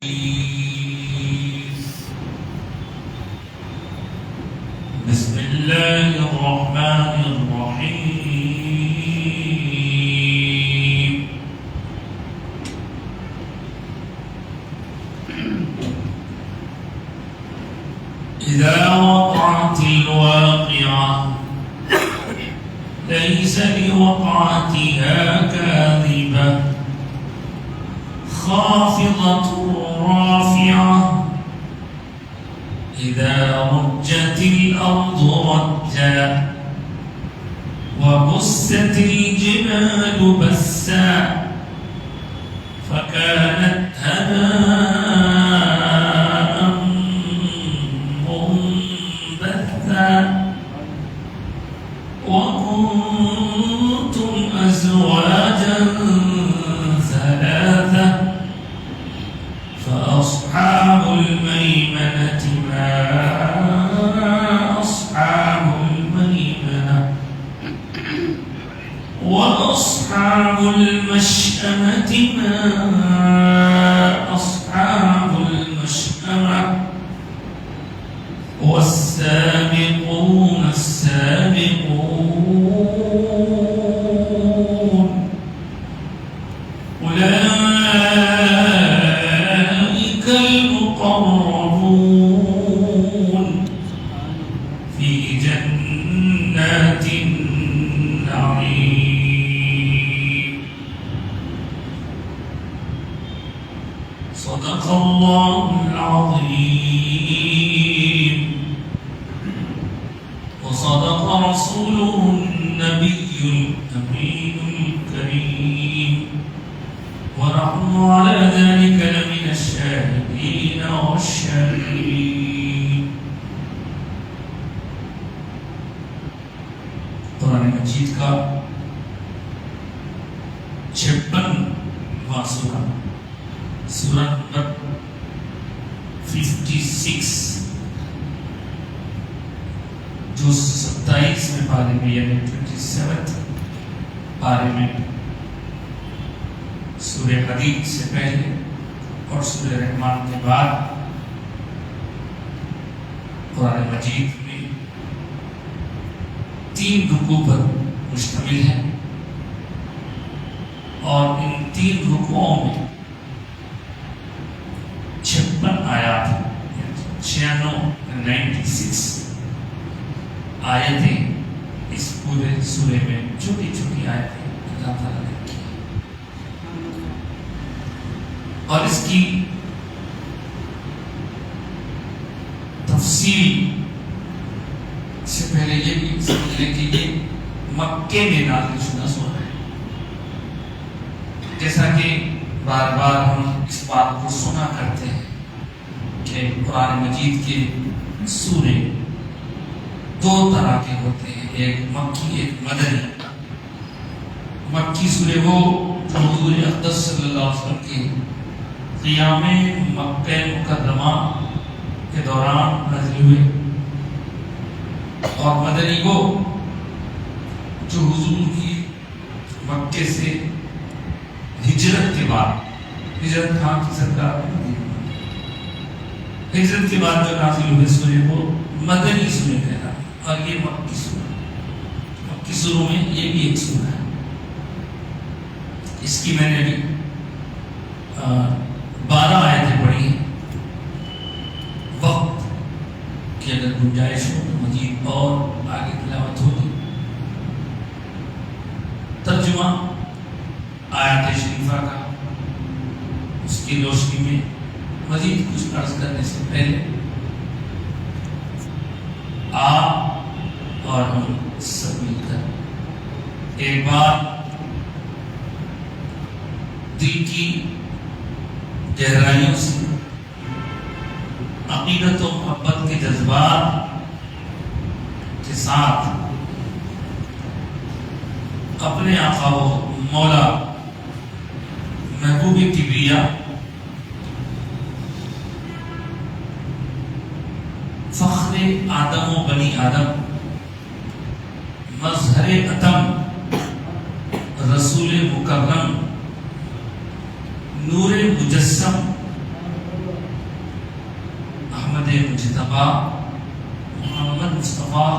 بسم الله الرحمن الرحيم. إذا وقعت الواقعة ليس لوقعتها كاذبة خافضة رافعة إذا رجت الأرض رجا وبست الجبال بسا فكانت هباء منبثا وكنتم أزواجا ثلاثة فأصحاب الميمنة ما أصحاب الميمنة وأصحاب المشأمة ما أصحاب المشأمة والسابقون السابقون أولئك المقربون في جنات النعيم. صدق الله العظيم وصدق رسوله النبي الأمين الكريم ونحن على ذلك لمن الشاهدين والشاكرين. قرآن مجید کا 56واں سورہ نمبر 56 جو 27ویں پارے میں یعنی 27 پارے میں سورہ حدید سے پہلے اور سورہ رحمان کے بعد قرآن مجید میں 3 رکوع پر مشتمل ہے اور ان 3 رکوعوں میں 56 آیات 96 آیتیں اس پورے سورے میں چھوٹی چھوٹی آیتیں اللہ تعالیٰ نے کی اور اس کی تفصیل سے پہلے یہ بھی سمجھ لیں کہ یہ مکے میں نازل شدہ سورہ ہے. جیسا کہ بار بار ہم اس بات کو سنا کرتے ہیں کہ قرآن مجید کے سورے 2 طرح کے ہوتے ہیں، ایک مکی ایک مدنی. مکی سورے وہ جو حضور اقدس صلی اللہ علیہ وسلم کے قیام مکہ مکرمہ کے دوران نازل ہوئے، اور مدنی وہ جو حضور کی مکے سے ہجرت کے بعد ہجرت خان کی سرکار ہجرت کے بعد جو نازل ہوئے سورے وہ مدنی سورے کہنا. اور یہ مکی سورہ، مکی سوروں میں یہ بھی ایک سورہ ہے. اس کی میں نے بھی 12 آیتیں پڑھی ہیں. وقت کی اگر گنجائش ہو تو مزید اور آگے تلاوت ہوگی. ترجمہ آیات شریفہ کا اس کی روشنی میں مزید کچھ عرض کرنے سے پہلے آپ اور ہم سب مل کر ایک بار دل کی گہرائیوں سے عقیدت و محبت کے جذبات کے ساتھ اپنے آقا و مولا محبوب کبریا فخر آدم و بنی آدم مظہر اتم رسول مکرم نور مجسم مرتبہ محمد مصطفیٰ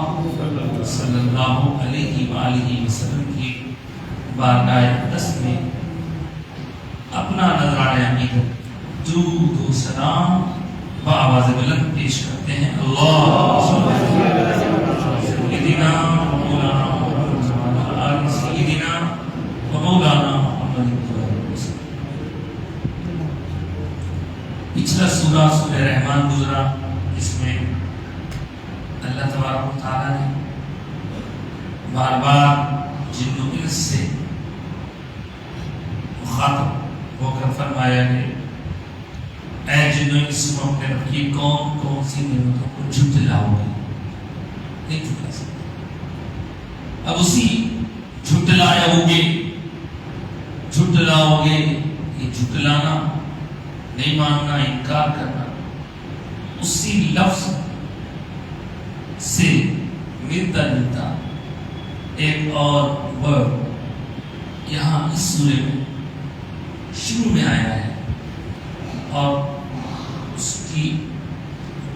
صلی اللہ علیہ وآلہ وسلم کی بارگاہ اقدس میں اپنا نذرانہ عقیدت درود و سلام بآواز بلند پیش کرتے ہیں. اللہم صلی علی سیدنا مولانا آل سیدنا و مولانا محمد. پچھلا سورہ سورہ رحمان گزرا، اس میں اللہ تبارک و تعالیٰ نے بار بار جن و انس سے مخاطب ہو کر فرمایا کہ اے جن و انس کو اپنے رب کی کون کون سی نعمتوں کو جھٹلاؤ گے؟ نہیں جھٹلا سکتے. اب اسی جھٹلاؤ گے یہ جھٹلانا، نہیں ماننا، انکار کرنا، اسی لفظ سے ملتا جلتا ایک اور ورڈ یہاں اس سورے میں شروع میں آیا ہے، اور اس کی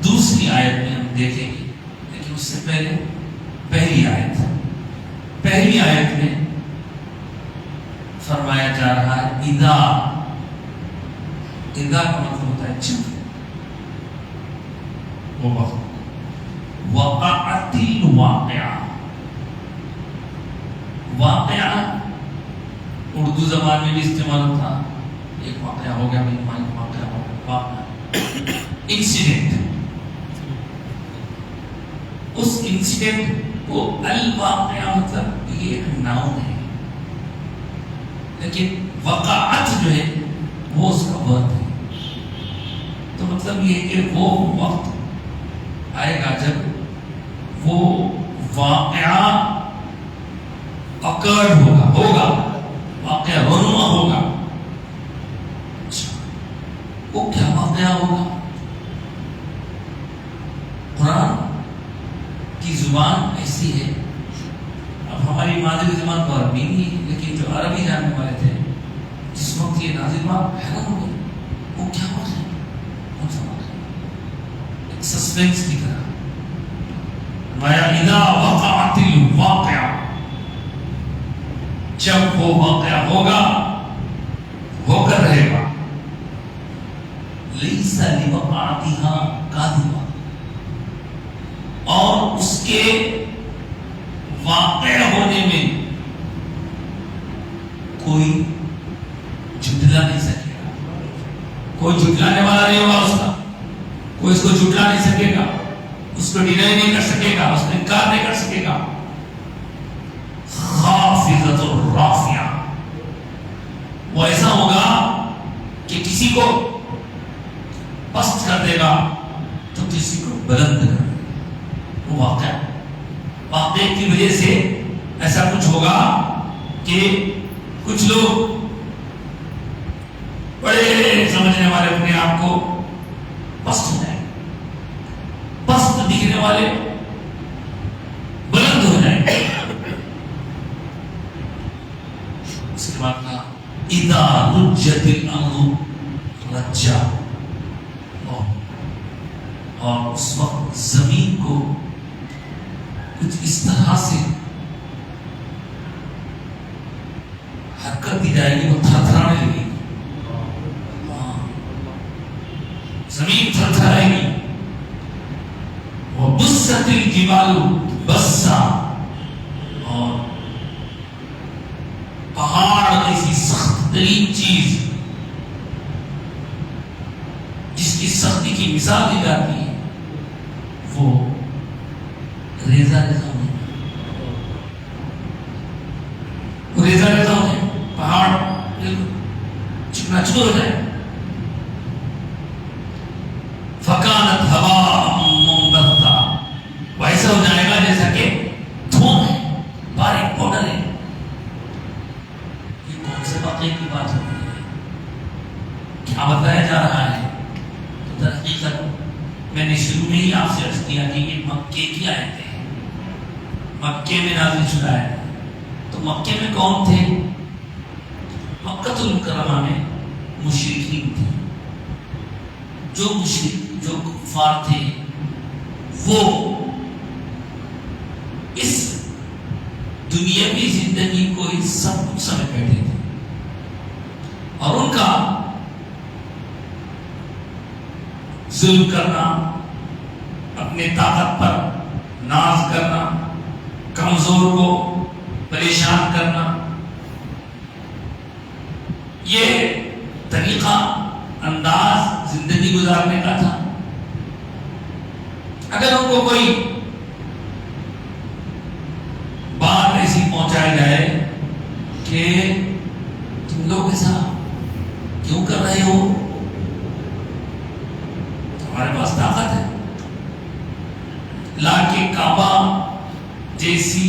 دوسری آیت میں ہم دیکھیں گے. لیکن اس سے پہلے پہلی آیت میں فرمایا جا رہا ہے اذا کا مطلب ہوتا ہے جب، وہ وقت. وقعت واقعہ اردو زبان میں بھی استعمال ہوتا، ایک واقعہ ہو گیا، واقعہ ہو گیا، انسیڈنٹ. اس انسیڈنٹ کو الواقعہ مطلب یہ ایک ناؤن ہے، لیکن وقعت جو ہے وہ اس کا ورب ہے. تو مطلب یہ کہ وہ وقت آئے گا جب وہ واقعہ اکرڈ ہوگا، واقعہ رونما ہوگا. اچھا وہ کیا واقعہ ہوگا؟ قرآن کی زبان ایسی ہے، اب ہماری مادری زبان تو عربی نہیں ہے، لیکن جو عربی جاننے والے تھے جس وقت یہ نازل ہوا حیران ہو گئے، وہ کیا واقعہ ہے؟ کون سا واقعہ؟ ایک سسپینس کی طرح اذا وقعت الواقعہ، جب وہ واقعہ ہوگا، ہو کر رہے گا. لیس لوقعتها کاذبہ، اور اس کے واقع ہونے میں کوئی جھٹلا نہیں سکے گا، کوئی جھٹلانے والا نہیں ہوگا اس کا، کوئی اس کو جھٹلا نہیں سکے گا، اس کو ڈینائی نہیں کر سکے گا، اس کو انکار نہیں کر سکے گا. خافضۃ الرافعہ، وہ ایسا ہوگا کہ کسی کو پست کر دے گا تو کسی کو بلند کر دے گا. وہ واقعے کی وجہ سے ایسا کچھ ہوگا کہ کچھ لوگ بڑے سمجھنے والے اپنے آپ کو پست ہو جائیں، پست دکھنے والے بلند ہو جائیں. اس کے بعد کہا اذا رجت الارض رجا، اور اس وقت زمین کو کچھ اس طرح سے حرکت دی جائے گی، وہ تھرتھرانے لگے گی، زمین تھرتھرائے گی. وبست الجبال بسا، اور پہاڑ ایسی سخت ترین چیز جس کی سختی کی مثال دی جاتی ہے وہ ریزہ ہونے، پہاڑ چکنا چور ہو جائے. فکانت ہوا منبثا، ویسا ہو جائے گا جیسا کہ دھواں ہے، باریک پاؤڈر ہے. یہ کون سے واقعے کی بات ہو رہی ہے؟ کیا بتایا جا رہا ہے؟ تو درحقیقت میں نے شروع میں ہی آپ سے عرض کیا کہ یہ مکے کی آیتیں ہیں، مکے میں نازل شدہ ہے. تو مکے میں کون تھے؟ مکہ المکرمہ میں مشرکین تھے، جو کفار تھے وہ اس دنیاوی زندگی کو ہی سب کچھ سمجھ بیٹھے تھے، اور ان کا ظلم کرنا، اپنے طاقت پر ناز کرنا، کمزور کو پریشان کرنا، یہ طریقہ انداز زندگی گزارنے کا تھا۔ اگر ان کو کوئی بات ایسی پہنچائی جائے کہ تم لوگ ایسا کیوں کر رہے ہو، تمہارے پاس طاقت ہے، لا کے کعبہ جیسی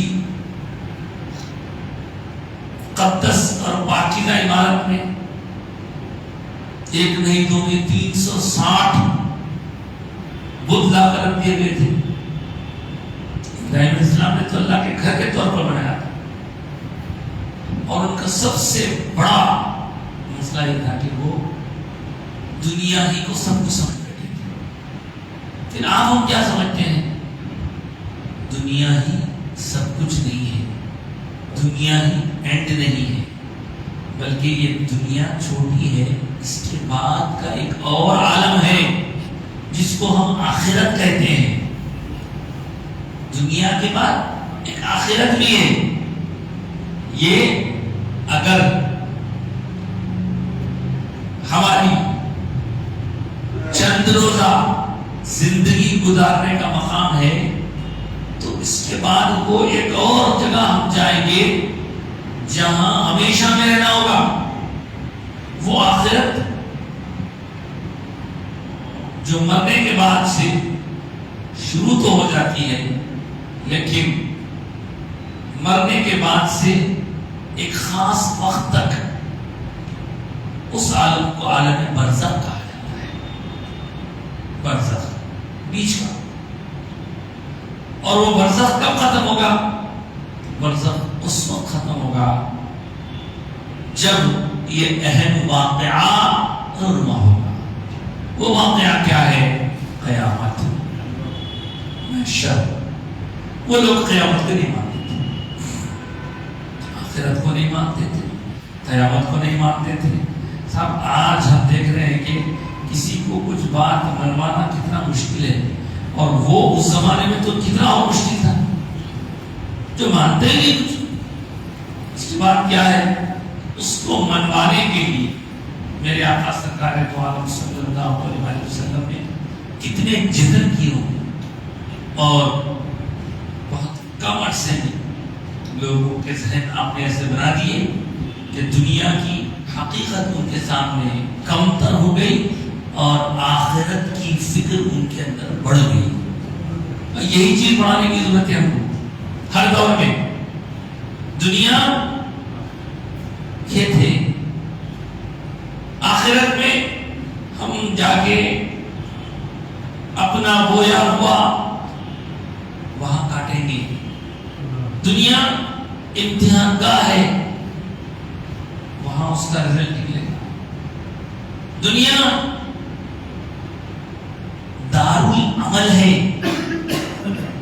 مقدس اور پاکیزہ عمارت میں ایک نہیں دو نہیں 360 بت لا کر رکھ دیے گئے تھے۔ ابراہیم علیہ السلام نے تو اللہ کے گھر کے طور پر بنایا تھا، اور ان کا سب سے بڑا مسئلہ یہ تھا کہ وہ دنیا ہی کو سب کچھ سمجھ بیٹھے تھے۔ پھر آپ ہم کیا سمجھتے ہیں؟ دنیا ہی سب کچھ نہیں ہے، دنیا ہی اینڈ نہیں ہے، بلکہ یہ دنیا چھوٹی ہے، اس کے بعد کا ایک اور عالم ہے جس کو ہم آخرت کہتے ہیں۔ دنیا کے بعد ایک آخرت بھی ہے۔ یہ اگر ہماری چند روزہ زندگی گزارنے کا مقام ہے تو اس کے بعد وہ ایک اور جگہ ہم جائیں گے جہاں ہمیشہ میں رہنا ہوگا، وہ آخرت جو مرنے کے بعد سے شروع تو ہو جاتی ہے، لیکن مرنے کے بعد سے ایک خاص وقت تک اس عالم کو عالم برزخ کہا جاتا ہے۔ برزخ بیچ کا، اور وہ برزخ کب ختم ہوگا؟ برزخ اس وقت ختم ہوگا جب یہ اہم واقعہ رونما ہوگا۔ وہ واقعہ کیا ہے؟ قیامت، محشر۔ وہ لوگ قیامت کو نہیں مانتے تھے، آخرت کو نہیں مانتے تھے، قیامت کو نہیں مانتے تھے۔ صاحب آج ہم دیکھ رہے ہیں کہ کسی کو کچھ بات منوانا کتنا مشکل ہے، اور وہ اس زمانے میں تو کتنا اور مشکل تھا، جو مانتے ہی نہیں کچھ۔ اس کی بات کیا ہے؟ اس کو منوانے کے لیے میرے آقا سرکار دو عالم صلی اللہ علیہ وسلم نے کتنے جتن کیے ہوں، اور بہت کم عرصے میں لوگوں کے ذہن آپ نے ایسے بنا دیے کہ دنیا کی حقیقت ان کے سامنے کمتر ہو گئی اور آخرت کی فکر ان کے اندر بڑھ گئی۔ یہی چیز بڑھانے کی ضرورت ہے ہم کو ہر دور میں۔ دنیا یہ تھے، آخرت میں ہم جا کے اپنا بویا ہوا وہاں کاٹیں گے۔ دنیا امتحان گاہ ہے، وہاں اس کا رزلٹ نکلے گا۔ دنیا دارالعمل ہے،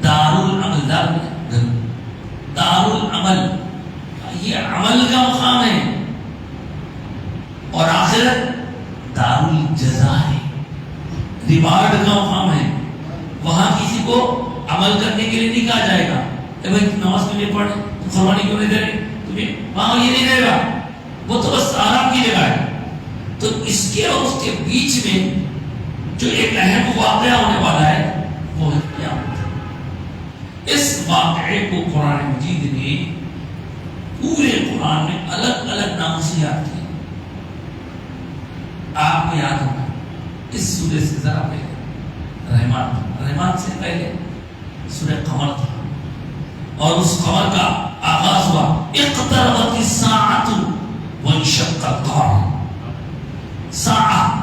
دارالعمل، دارالعمل، یہ عمل کا مقام ہے، اور آخرت دارالجزا ہے، ریوارڈ کا مقام ہے۔ وہاں کسی کو عمل کرنے کے لیے نہیں کہا جائے گا کہ بھائی نماز کیوں نہیں پڑھ رہے، تم قربانی کیوں نہیں دے رہے، تمہیں وہاں یہ نہیں رہے گا، وہ تو بس آرام کی جگہ ہے۔ تو اس کے اور اس کے بیچ میں جو ایک اہم واقعہ ہونے والا ہے وہ ہے قیامت۔ اس واقعے کو قرآن مجید نے پورے قرآن میں الگ الگ نام سے یاد کیا۔ آپ کو یاد ہوگا اس سورے سے ذرا پہلے رحمان سے پہلے سورہ قمر تھا، اور اس قمر کا آغاز ہوا اقتربت الساعۃ وانشق القمر۔ ساعہ،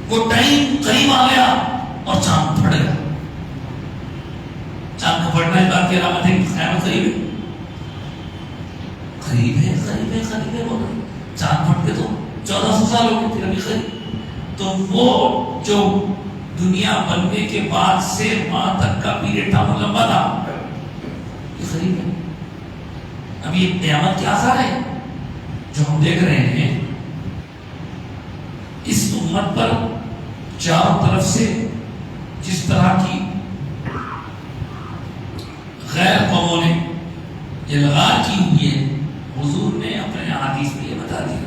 وہ ٹائم قریب آ گیا اور چاند پھٹ گیا۔ چاند کا پھٹنا اس بات کی علامت ہے کہ قیامت قریب ہے، قریب ہے، قریب ہے، قریب ہے۔ بول رہے چاند پھٹ کے تو 1400 سال ہو گئے، پھر ابھی قریب۔ تو وہ جو دنیا بننے کے بعد سے ماں تک کا پیریڈ تھا، وہ لمبا تھا، یہ قریب ہے۔ اب یہ قیامت کے آثار ہے جو ہم دیکھ رہے ہیں۔ اس امت پر چاروں طرف سے جس طرح کی غیر قوموں نے الغار کی ہوئی ہے، حضور نے اپنے حدیث میں یہ بتا دیا،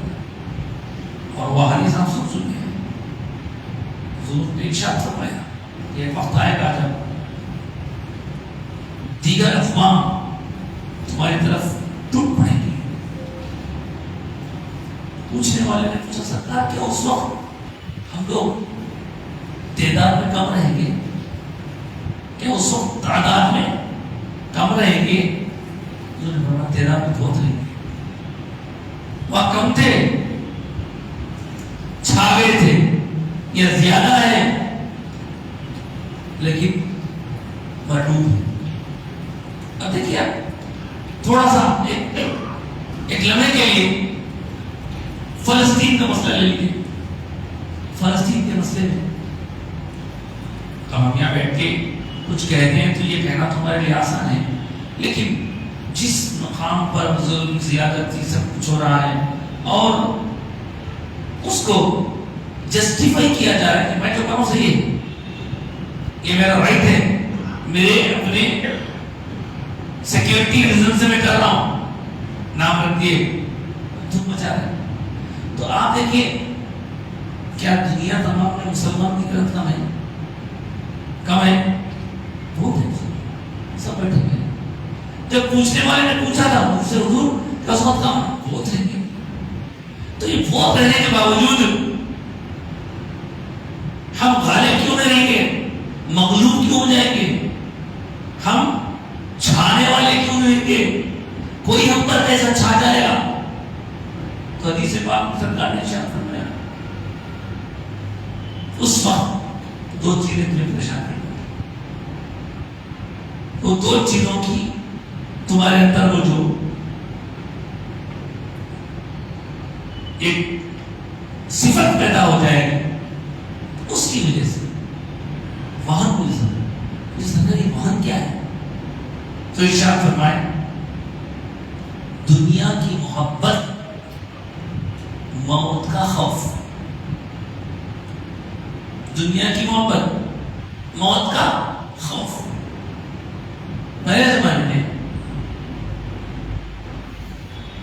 اور وہ حدیث ہم سب سنتے ہیں۔ حضور نے ارشاد فرمایا کہ ایک وقت آئے گا جب دیگر اقوام تمہاری طرف ٹوٹ پڑیں گی۔ پوچھنے والے نے پوچھا سرکار کیا اس وقت ہم لوگ تعداد میں کم رہیں گے؟ کیا اس وقت تعداد میں کم رہیں گے؟ انہوں نے فرمایا تعداد میں بہت رہیں گے، وہاں کم تھے، چھا گئے تھے، یا زیادہ ہے لیکن مرڈوب ہے۔ اب دیکھیے تھوڑا سا ایک لمحے کے لیے فلسطین کا مسئلہ لے لیجیے۔ فلسطین کے مسئلے میں ہم یہاں بیٹھ کے کچھ کہتے ہیں تو یہ کہنا تمہارے لیے آسان ہے، لیکن جس مقام پر ظلم، زیادتی، سب کچھ ہو رہا ہے اور اس کو جسٹیفائی کیا جا رہا ہے کہ میں جو کروں صحیح ہے، یہ میرا رائٹ ہے، میرے اپنے سیکیورٹی ریزن سے میں کر رہا ہوں، نام رکھ دیے دھوم مچا رہے۔ تو آپ دیکھیے کیا دنیا تمام میں مسلمان کی طرف کم ہے؟ کم ہے؟ بہت ہے، سب بیٹھے ہوئے ہیں۔ جب پوچھنے والے نے پوچھا تھا مجھ سے حضور کیا اس وقت کم ہے؟ بہت رہیں گے۔ تو یہ بہت رہنے کے باوجود ہم غالب کیوں نہیں رہیں گے؟ مغلوب کیوں ہو جائیں گے؟ ہم چھانے والے کیوں نہیں رہیں گے؟ کوئی ہم پر کیسا چھا جائے گا؟ تو حدیث پاک سرکار نے ارشاد فرمایا اس وقت دو چیزیں تمہیں پریشان کریں گی، وہ دو چیزوں کی تمہارے اندر وہ جو ایک صفت پیدا ہو جائے گی اس کی وجہ سے وہن کو جس اندر یہ وہن کیا ہے؟ تو ارشاد فرمائے دنیا کی محبت، موت کا خوف۔ دنیا کی محبت، موت کا خوف۔ پہلے زمانے میں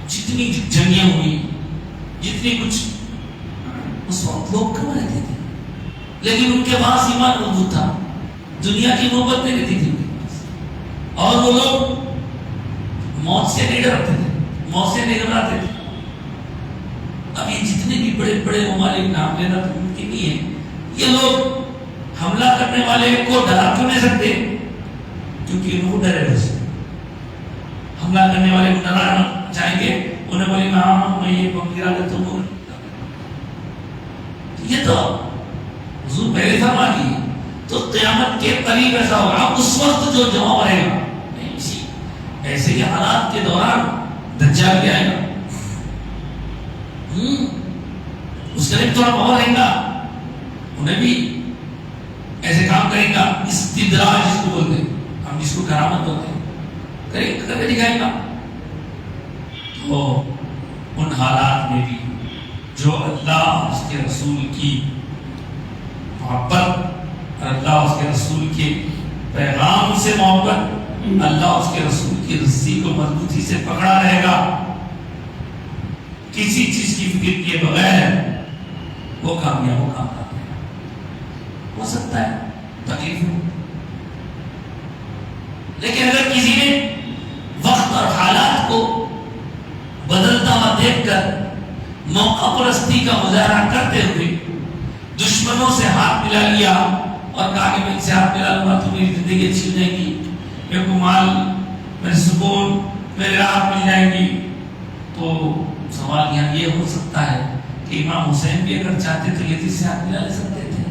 جتنی جنگیں ہوئی، جتنی کچھ، اس وقت لوگ کم رہتے تھے لیکن ان کے پاس ایمان موجود تھا، دنیا کی محبت نہیں رہتی تھی ان کے پاس، اور وہ لوگ موت سے نہیں ڈرتے تھے، موت سے نہیں گھبراتے تھے۔ اب یہ جتنے بھی بڑے بڑے ممالک، نام لینا تو ممکن نہیں ہے، یہ لوگ حملہ کرنے والے کو ڈرا کیوں نہیں سکتے؟ کیونکہ ان کو ڈرے ہوئے سے حملہ کرنے والے کو ڈرانا چاہیں گے، انہیں بولے میں یہ بم گرا دیتا ہوں۔ یہ تو حضور پہلے فرما دی، تو قیامت کے قریب ایسا ہوگا، اس وقت جو جمع رہے گا نہیں، اسی ایسے ہی حالات کے دوران دجال بھی آئے گا، اس کے لیے تھوڑا پاور رہے گا، انہیں بھی ایسے کام کرے گا، استدراج جس کو بولتے ہیں، ہم جس کو کرامت بولتے ہیں، کر کے دکھائے گا۔ تو ان حالات میں بھی جو اللہ اس کے رسول کی محبت، اللہ اس کے رسول کے پیغام سے محبت، اللہ اس کے رسول کی رسی کو مضبوطی سے پکڑا رہے گا، کسی چیز کی فکر کیے بغیر وہ کامیاب ہو سکتا ہے، تکلیف ہو، لیکن اگر کسی نے وقت اور حالات کو بدلتا ہوا دیکھ کر موقع پرستی کا مظاہرہ کرتے ہوئے دشمنوں سے ہاتھ ملا لیا اور کہا کہ میں ان سے ہاتھ ملا لوں گا تو میری زندگی اچھی ہو جائے گی، میرے کو مال، میرے سکون، میرے راحت مل جائے گی، تو سوال یہاں یہ ہو سکتا ہے کہ امام حسین بھی اگر چاہتے تو یزید سے ہاتھ ملا لے سکتے تھے،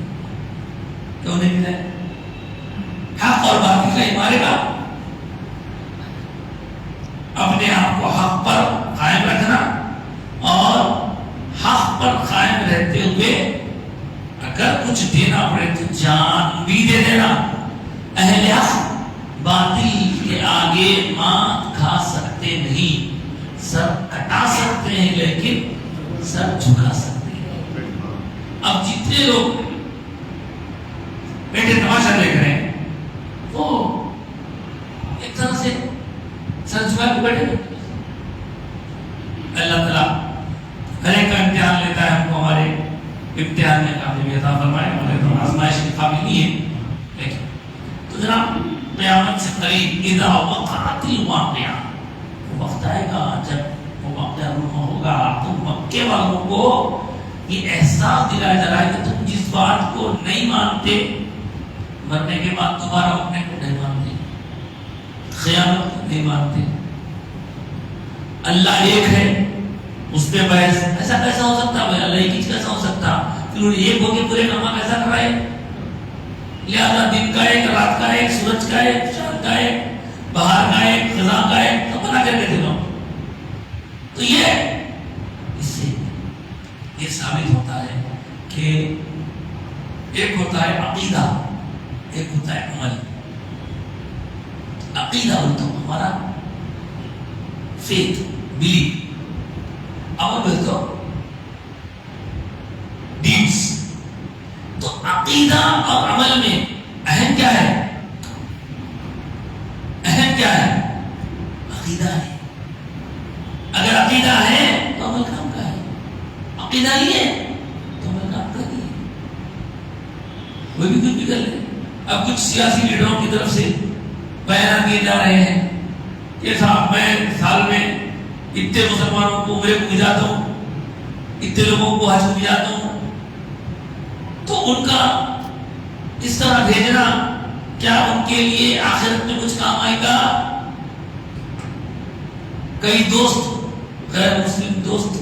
کیوں نہیں ملے؟ حق اور باطل کا مارے گا، اپنے آپ کو حق پر قائم رکھنا اور حق پر قائم رہتے ہوئے اگر کچھ دیر دینا پڑے تو جان بھی دے دینا. اہل حق باطل کے آگے مات کھا سکتے نہیں، سر کٹا سکتے ہیں لیکن سر جھکا سکتے ہیں. اب جتنے لوگ بیٹے تماشا دیکھ رہے ہیں وہ ایک طرح سے سر جھکا کے بیٹھے. اللہ تعالیٰ ہر ایک کا امتحان لیتا ہے، ہم کو ہمارے امتحان میں کامیابی عطا فرمائے. ہمارے تو آزمائش کے قابل نہیں ہے، لیکن تو جناب قیامت سے قریب اذا وقعت الواقعہ، وہ وقت آئے گا جب وہ واقعہ رونما ہوگا تو مکے والوں کو یہ احساس دلایا جا رہا ہے کہ تم جس بات کو نہیں مانتے، مرنے کے بعد دوبارہ اٹھنے کو نہیں مانتے، قیامت کو نہیں مانتے، اللہ ایک ہے اس پہ بحث ایسا کیسا ہو سکتا ہے، اللہ ایک ہی کیسا ہو سکتا، پھر انہیں ایک ہو کے پورے نامہ کیسا کرائے، لہذا دن کا ایک، رات کا ایک، سورج کا ایک، چاند کا ایک، بہار کا ایک، خزاں کا ایک، تو بنا کر کے دنوں. تو یہ اس سے یہ ثابت ہوتا ہے کہ ایک ہوتا ہے عقیدہ، ایک ہوتا ہے عمل. عقیدہ بولتا ہوں ہمارا فیتھ، بلیف. عمل بولتا ہوں ڈیڈس. تو عقیدہ اور عمل میں اہم کیا ہے؟ اہم کیا ہے؟ عقیدہ ہے. اگر عقیدہ ہے تو عمل کام کا ہے، عقیدہ نہیں ہے تو عمل کام کا نہیں ہے. وہ بھی کچھ بھی کر لے. اب کچھ سیاسی لیڈروں کی طرف سے بیانات دیے جا رہے ہیں کہ صاحب میں سال میں اتنے مسلمانوں کو عمرے کو بھیجاتا ہوں، اتنے لوگوں کو حج کو بھیجاتا ہوں. تو ان کا اس طرح بھیجنا کیا ان کے لیے آخرت میں کچھ کام آئے گا؟ کئی دوست، غیر مسلم دوست،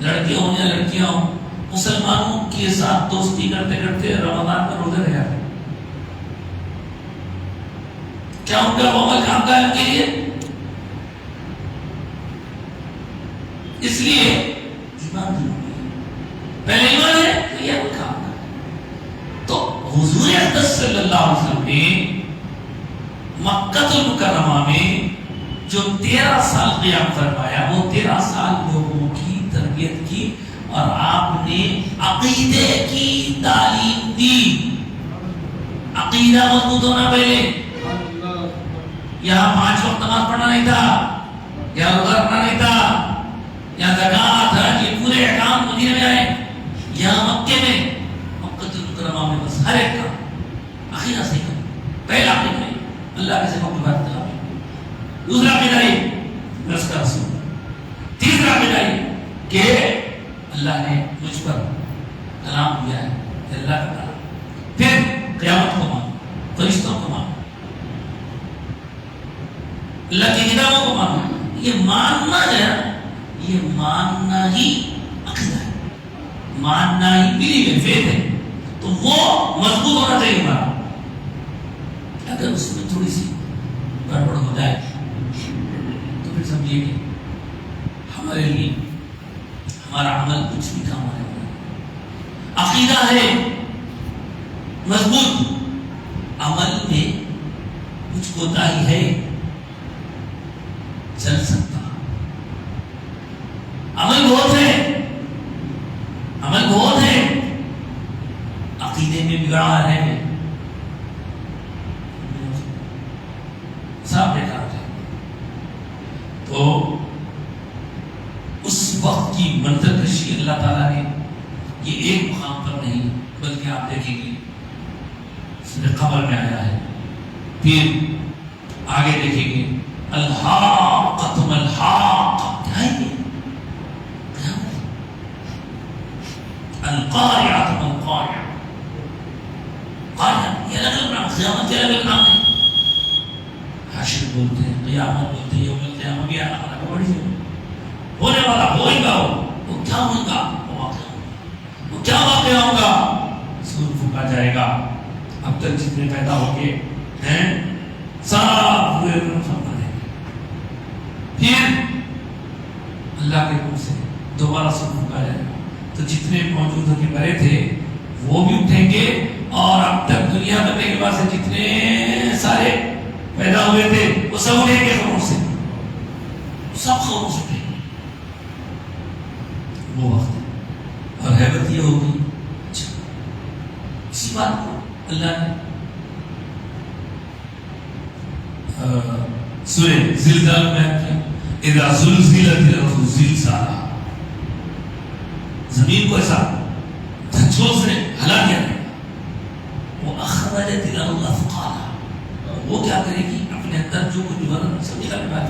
لڑکے ہوں یا لڑکیاں ہوں، مسلمانوں کے ساتھ دوستی کرتے کرتے رمضان میں روزے رہ جاتے. کیا ان کا عمل کام کا ہے ان کے لیے؟ اس لیے ایمان ضروری ہے. پہلے ایمان ہے تو یہ عمل کام کا. تو حضور اقدس صلی اللہ علیہ وسلم نے مکہ المکرمہ میں جو 13 سال قیام فرمایا، وہ 13 سال لوگوں کی تربیت کی اور آپ نے عقیدے کی تعلیم دی. عقیدہ مضبوط ہونا پہلے. یہاں 5 وقت نماز پڑھنا نہیں تھا، یہاں روزہ رکھنا نہیں تھا، یہاں زکات حج یہ پورے احکام مدینے میں آئے. یہاں مکے میں مکہ المکرمہ میں بس ہر ایک کام عقیدہ صحیح کرو. پہلا عقیدہ اللہ کے صفات کی بات کرو. دوسرا عقیدہ رس کا رسول. تیسرا عقیدہ کہ اللہ نے مجھ پر کلام دیا ہے، اللہ کا کلام. پھر قیامت کو مانو، فرشتوں کو مانو، اللہ کی کتابوں کو مانو. یہ ماننا جو ہے یہ ماننا ہی عقیدہ ہے، ماننا ہی بلیف ہے، فیتھ ہے. تو وہ مضبوط ہونا چاہیے ہمارا. اگر اس میں تھوڑی سی گڑبڑ ہو جائے تو پھر سمجھیے کہ ہمارے لیے ہمارا عمل کچھ بھی کام آنے والا ہے. عقیدہ ہے مضبوط، عمل میں کچھ کوتاہی ہے چل سکتا. عمل بہت ہے، عمل بہت ہے، عقیدے میں بگاڑ ہے، سب بیکار ہے. تو اس وقت کی منظر کشی اللہ تعالیٰ نے یہ ایک مقام پر نہیں بلکہ آپ دیکھیں گے سورہ قمر میں آیا ہے. پھر آگے دیکھیں گے الحاقۃ ما الحاقۃ، کیا ہے یہ؟ القارعۃ ما القارعۃ. قارعہ یہ الگ نام، قیامت کے الگ نام ہے. حشر بولتے ہیں، قیامت بولتے ہیں، یوم القیامہ بھی آنا والا بڑی ہونے والا ہوئے گا. وہ کیا ہوگا؟ وہ کیا واقعہ ہوگا؟ سور پھونکا جائے گا. اب تک جتنے پیدا ہو گئے ہیں سب ہوئے سامنے. پھر اللہ کے حکم سے دوبارہ سور پھونکا جائے گا. تو جتنے موجود ہو کے مرے تھے وہ بھی اٹھیں گے، اور اب تک دنیا بننے کے بعد سے جتنے سارے پیدا ہوئے تھے وہ سب اٹھیں گے خبروں سے، سب خبروں سے اٹھیں گے. وہ وقت ہے. اور حیبت یہ ہوگی، اچھا اسی بات کو اللہ نے سورہ زلزال میں کیا، اذا زلزلت الارض زلزالها، زمین کو ایسا دھچکوں سے ہلا دیا گیا. وہ اخرجت الارض اثقالها، وہ کیا کرے گی؟ اپنے اندر جو کچھ وزن سب نکال کے باہر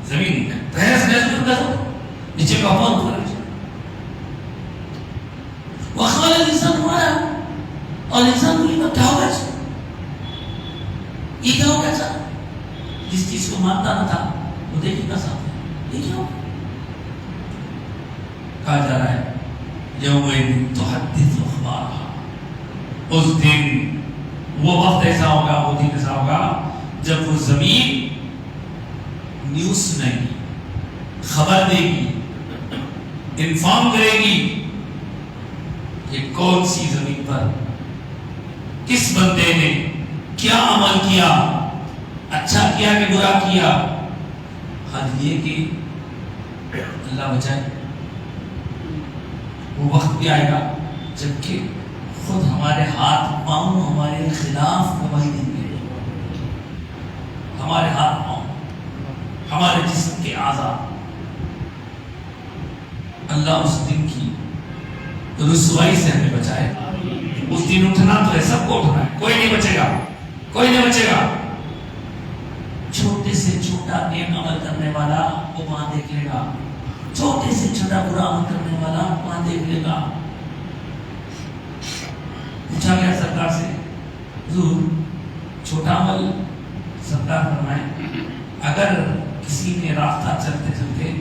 زمین میں تہس نہس کر دو، نیچے کا پاؤں اوپر آ جائے. وقال الانسان ما لها، اور انسان کو یہ کیا ہوگا؟ یہ کیا ہوگا؟ جس چیز کو مانتا نہ تھا وہ دیکھے گا ساتھ، یہ کیا ہوگا؟ کہا جا رہا ہے یومئذ تحدث اخبارها، اس دن وہ وقت ایسا ہوگا، وہ دن ایسا ہوگا جب وہ زمین نیوز سنائے گی، خبر دے گی، انفارم کرے گی کہ کون سی زمین پر کس بندے نے کیا عمل کیا، اچھا کیا کہ برا کیا. حد یہ کہ اللہ بچائے وہ وقت بھی آئے گا جبکہ خود ہمارے ہاتھ پاؤں ہمارے خلاف گواہی دیں گے. ہمارے ہاتھ پاؤں، ہمارے جسم کے اعضاء. اللہ اس دن کی رسوائی سے ہمیں بچائے. اس دن اٹھنا تو ہے، سب کو اٹھنا ہے، کوئی نہیں بچے گا، کوئی نہیں بچے گا. چھوٹے سے چھوٹا نیک عمل کرنے والا وہ وہاں دیکھ لے گا، چھوٹے سے چھوٹا برا عمل کرنے والا وہاں دیکھ لے گا. پوچھا گیا سرکار سے، حضور چھوٹا عمل سرکار فرمائے اگر کسی نے راستہ چلتے چلتے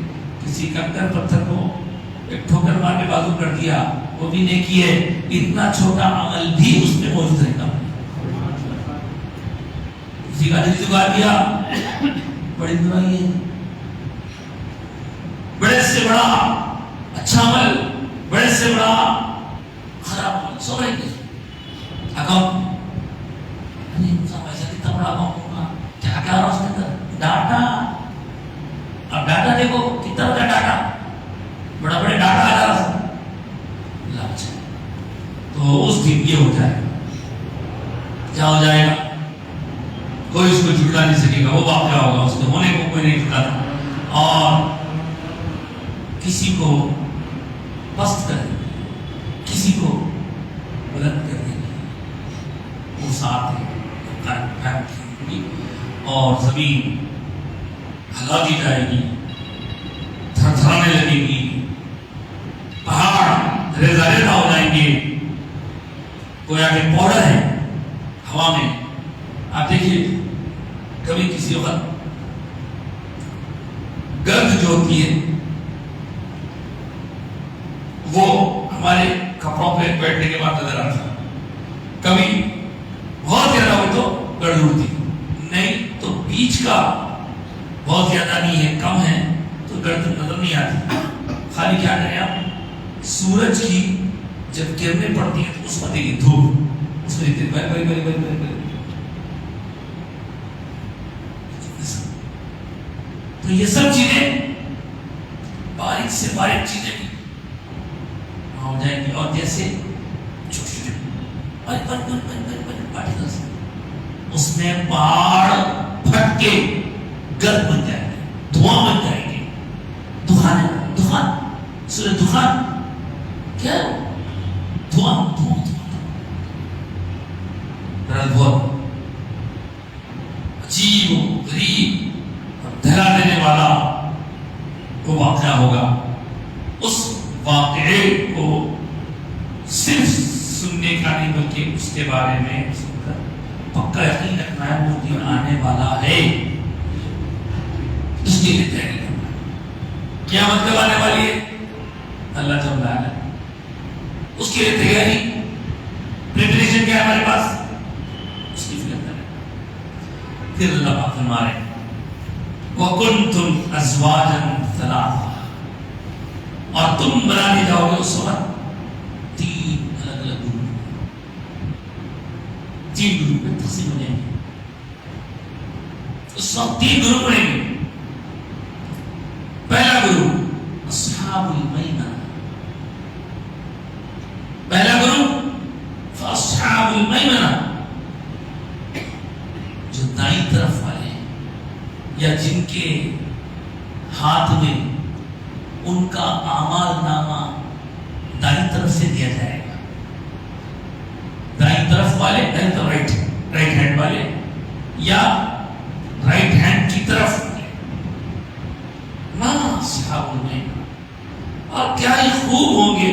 کسی کنکر پتھر کو ایک ٹھوکر مار کے بازو کر دیا، وہ بھی نیکی ہے، اتنا چھوٹا عمل بھی اس میں موجود رہے گا. کسی کا دل جگا دیا، بڑی برائی ہے. بڑے سے بڑا اچھا عمل، بڑے سے بڑا خراب عمل سو رہے گے. اکاؤنٹ پیسہ کتنا بڑا اکاؤنٹ ہوگا، کیا کیا رہا اس کے اندر، ڈاٹا. اب ڈاٹا دیکھو کتنا بڑا ڈاٹا، بڑا بڑے ڈاٹا آ رہا ہے. تو اس دن یہ ہو جائے گا، کیا ہو جائے گا؟ کوئی اس کو جھٹلا نہیں سکے گا. وہ واقعہ ہوگا، اس کے ہونے کو کوئی نہیں جھٹلاتا، اور کسی کو پست کر دے گی، کسی کو بلند کر دے گی. وہ ساتھ ہے، اور زمین ہلا دی جائے گی، تھر تھرانے لگے گی، پہاڑ ریزہ ریزہ ہو جائیں گے. گویا کہ پاؤڈر ہے ہوا میں. آپ دیکھیے کبھی کسی وقت گرد جو ہوتی ہے وہ ہمارے کپڑوں پہ بیٹھنے کے بعد نظر آتا ہے. کبھی بہت زیادہ ہو تو گرد اڑتی، نہیں تو بیچ کا بہت زیادہ نہیں ہے، کم ہے تو گرد نظر نہیں آتی. خالی کیا کریں آپ، سورج کی جب کرنیں پڑتی ہیں تو اس میں دیکھیں دھوپ، اس میں دیکھتے بڑے بڑے بڑے بڑے بڑے. تو یہ سب چیزیں باریک سے باریک چیزیں بھی ہو جائیں گی. اور جیسے چھوٹے پارٹیکلز اس میں پہاڑ پھٹ کے گرد بن جائیں گے، دھواں بن جائیں گے. دخان ہے، دخان، سورہ دخان کیا ہے؟ دھواں. بہت عجیب و غریب اور دہلا دینے والا وہ واقعہ ہوگا. اس واقعے کو صرف سننے کا نہیں بلکہ اس کے بارے میں پکا یقین رکھنا ہے وہ دن آنے والا ہے. اس کے لیے تیاری کرنا ہے. قیامت کب آنے والی ہے؟ اللہ جب لانا ہے اس کے لیے تیاری، پریپریشن کیا ہے ہمارے پاس، اس کی فکر کریں. پھر اللہ پاک فرما رہے ہیں وَكُنْتُمْ أَزْوَاجًا ثَلَاثًا، اور تم بنا دی جاؤ گے اس وقت 3 گروپ میں تقسیم ہو جائیں گے. اس وقت 3 گروپ بنیں گے. پہلا گروپ اصحاب المیمنہ، پہلا گروپ اصحاب المیمنہ، جو دائیں طرف والے یا جن کے ہاتھ میں ان کا اعمال نامہ دائیں طرف سے دیا جائے گا. دائیں طرف والے، دائیں طرف رائٹ ہینڈ والے یا رائٹ ہینڈ کی طرف والے. ما اصحاب المیمنہ، اور کیا ہی خوب ہوں گے،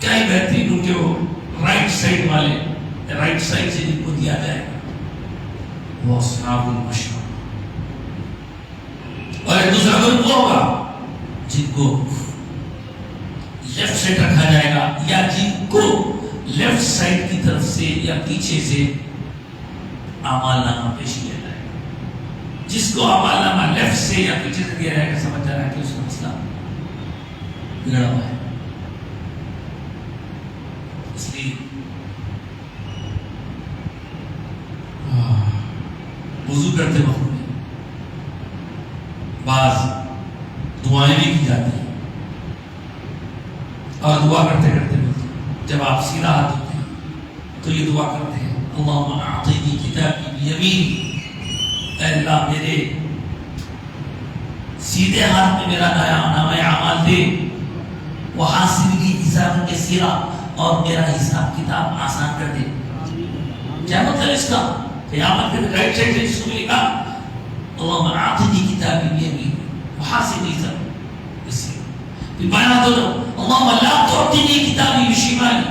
کیا ہی بہترین ہوں گے وہ رائٹ سائڈ والے، رائٹ سائڈ سے جن کو دیا جائے گا وہ اصحاب المشأمہ. اور ایک دوسرا گروپ وہ ہوگا جن کو لیفٹ سائڈ رکھا جائے گا یا جن کو لیفٹ سائڈ کی طرف سے یا پیچھے سے اعمال نامہ پیش کیا جائے گا. جس کو اعمال نامہ لیفٹ سے یا پیچھے سے دیا جائے گا سمجھ جا رہا ہے کہ اس کا مسئلہ بگڑا ہوا ہے. اس لیے وضو کرتے وقت میں بعض دعائیں بھی کی جاتی ہیں، اور دعا کرتے کرتے جب آپ سیدھا ہاتھ دھوتے ہیں تو یہ دعا کرتے ہیں اللہم اعطنی کتابی بیمینی، اے اللہ میرے سیدھے ہاتھ میں میرا نامہ اعمال دے، وحاسب لی حسابی یسیرا، اور میرا حساب کتاب آسان کر دے. کیا مطلب اس کا؟ قیامت کے رائٹ سائڈ سے جس کو لکھا اللہم اعطنی کتابی بیمینی وحاسب لی حسابی یسیرا، پھر بیان دو اللہم لا تعطنی کتابی بشمالی،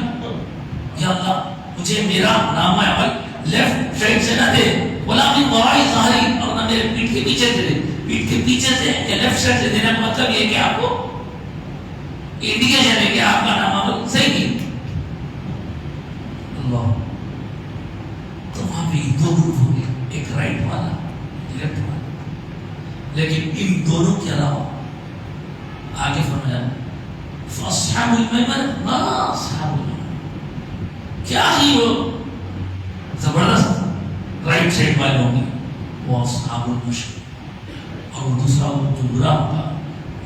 یا اللہ مجھے میرا نامہ عمل لیفٹ سائڈ سے نہ دے، ولا من ورائی ظہری، اور نہ میرے پیٹھ کے پیچھے سے دے. پیٹھ کے پیچھے سے یا لیفٹ سائڈ سے دینے کا مطلب یہ ہے کہ آپ کو انڈیکیشن ہے کہ آپ کا نامہ عمل صحیح نہیں. اللہ، تو وہاں پہ 2 گروپ ہوں گے، ایک رائٹ والا لیفٹ والا. لیکن ان دونوں کے علاوہ آگے فرمایا فاصحاب المیمنہ ما اصحاب المیمنہ، کیا ہی وہ زبردست رائٹ سائڈ والے ہوں گے وہ اصحاب المشأمہ. اور دوسرا وہ جو برا ہوگا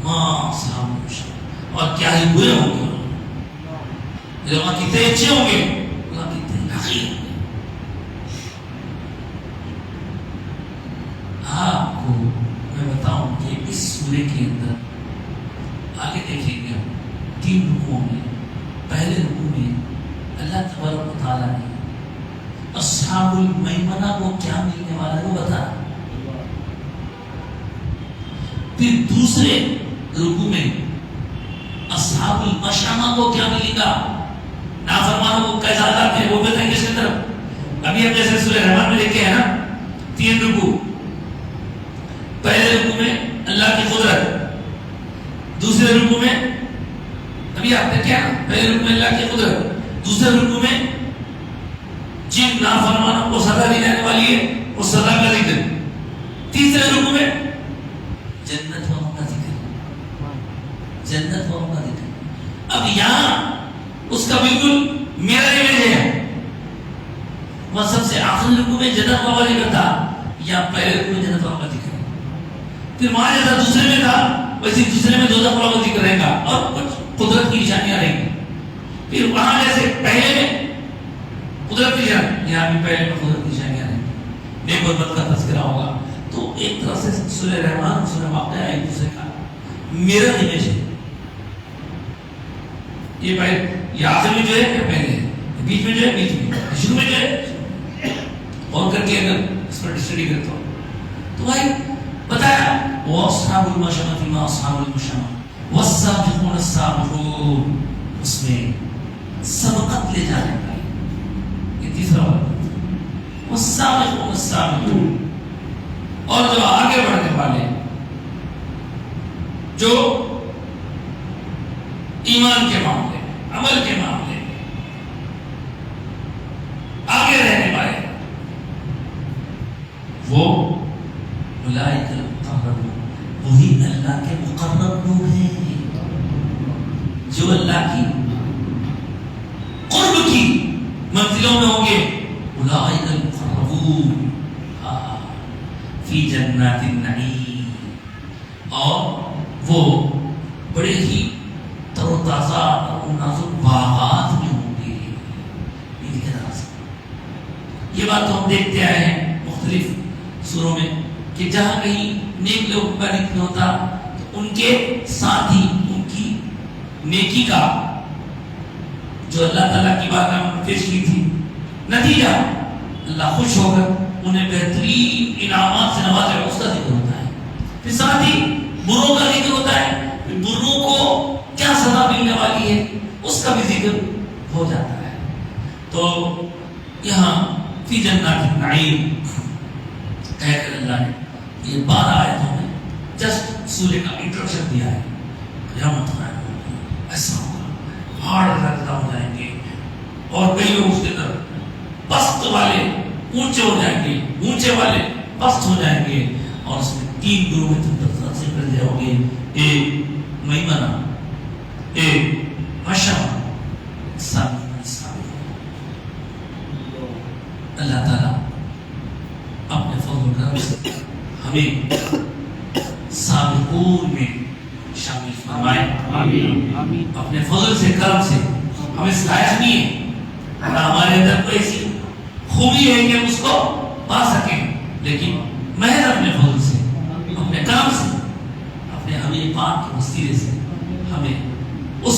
ما اصحاب المشأمہ، اور کیا ہی برے ہوں گے، وہاں کتنے اچھے ہوں گے، وہاں کتنے حقیر ہوں گے. آپ کو میں بتاؤں کہ اس سورے کے اندر آگے دیکھیں گے 3 رکوعوں میں. پہلے رکوع میں اللہ تبارک و تعالیٰ نے اصحاب المیمنہ کو کیا ملنے والا ہے وہ بتا. پھر دوسرے رکوع میں اصحاب المشأمہ کو کیا ملے گا، نافرمانوں کو کیسا عذاب ہے وہ بتائیں گے. اس کی طرف ابھی ہم جیسے سورہ رحمان میں دیکھے ہیں نا 3 رکوع. پہلے رکوع میں اللہ کی قدرت، دوسرے رکوع میں ابھی آپ نے کیا، پہلے رکوع میں اللہ کی قدرت، دوسرے رکوع میں جن نافرمانوں کو سزا دی جانے والی ہے وہ سزا کا ذکر، تیسرے رکوع میں جنت والوں کا ذکر، جنت والوں کا ذکر. اب یہاں اس کا بالکل میرا امیج ہے، وہ سب سے آخری رکوع میں جنت والوں کا ذکر تھا، یا پہلے رکوع میں جنت والوں کا ذکر ہے. پھر وہاں جیسا دوسرے میں تھا ویسے تیسرے میں دوزخ والوں کا ذکر رہے گا اور کچھ قدرت کی نشانیاں رہیں گی. پھر وہاں جیسے پہلے میں قدرت کی نشانیاں، یہاں بھی پہلے میں قدرت کی نشانیاں رہیں گی، نیک اور بد کا تذکرہ ہوگا. تو ایک طرح سے سورہ رحمان سورہ واقعہ ایک دوسرے کا میرر امیج ہے. یہ بھائی یہ آخر میں جو ہے یا پہلے، بیچ میں جو ہے بیچ میں، شروع میں جو ہے، اور کر کے اگر اس پر اسٹڈی کرتا ہوں تو بھائی بتایا وہ اصحاب المشأمہ فیما اصحاب المشأمہ والسابقون السابقون، اس میں سبقت لے جانے کا یہ تیسرا والا والسابقون السابقون. اور جو آگے بڑھنے والے، جو ایمان کے معاملے میں، عمل کے معاملے میں آگے رہنے والے، وہ اولئک المقربون، وہی اللہ کے مقرب لوگ ہیں جو اللہ کی قرب کی منزلوں میں ہوں گے. اولئک المقربون فی جنات النعیم، اور وہ بڑے ہی تر و تازہ اور نازک باغات میں ہوں گے۔ یہ بات تو ہم دیکھتے آئے ہیں مختلف سوروں میں کہ جہاں کہیں نیک لوگوں کا ذکر ہوتا تو ان کے ساتھ ہی ان کی نیکی کا جو اللہ تعالیٰ کی بارگاہ میں پیش کی تھی نتیجہ اللہ خوش ہو کر انہیں بہترین انعامات سے نوازے گا، اس کا ذکر ہوتا ہے۔ پھر ساتھ ہی بروں کا ذکر ہوتا ہے، پھر بروں کو کیا سزا ملنے والی ہے اس کا بھی ذکر ہو جاتا ہے۔ تو یہاں فی جنات النعیم کہہ کر اللہ نے یہ 12 آیتوں میں جسٹ سورہ کا انٹروڈکشن دیا ہے۔ قیامت قائم ہوگی، ایسا ہوگا، پہاڑ لرزاں ہو جائیں گے اور کئی لوگ اس کے اندر پست والے اونچے ہو جائیں گے، اونچے والے پست ہو جائیں گے، اور اس میں 3 گروہ میں تم تقسیم کر دیا ہوگے، ایک میمنہ، ایک مشرق، اللہ تعالیٰ اپنے فضل و کرم سے ہمیں سابقون میں شامل فرمائے، اپنے فضل سے کرم سے ہمیں سکھایا نہیں ہے اور ہمارے اندر کوئی ایسی خوبی ہے کہ اس کو پا سکیں، لیکن محض اپنے فضل سے، اپنے کرم سے، اپنے حبیب پاک کے وسیلے سے ہمیں اس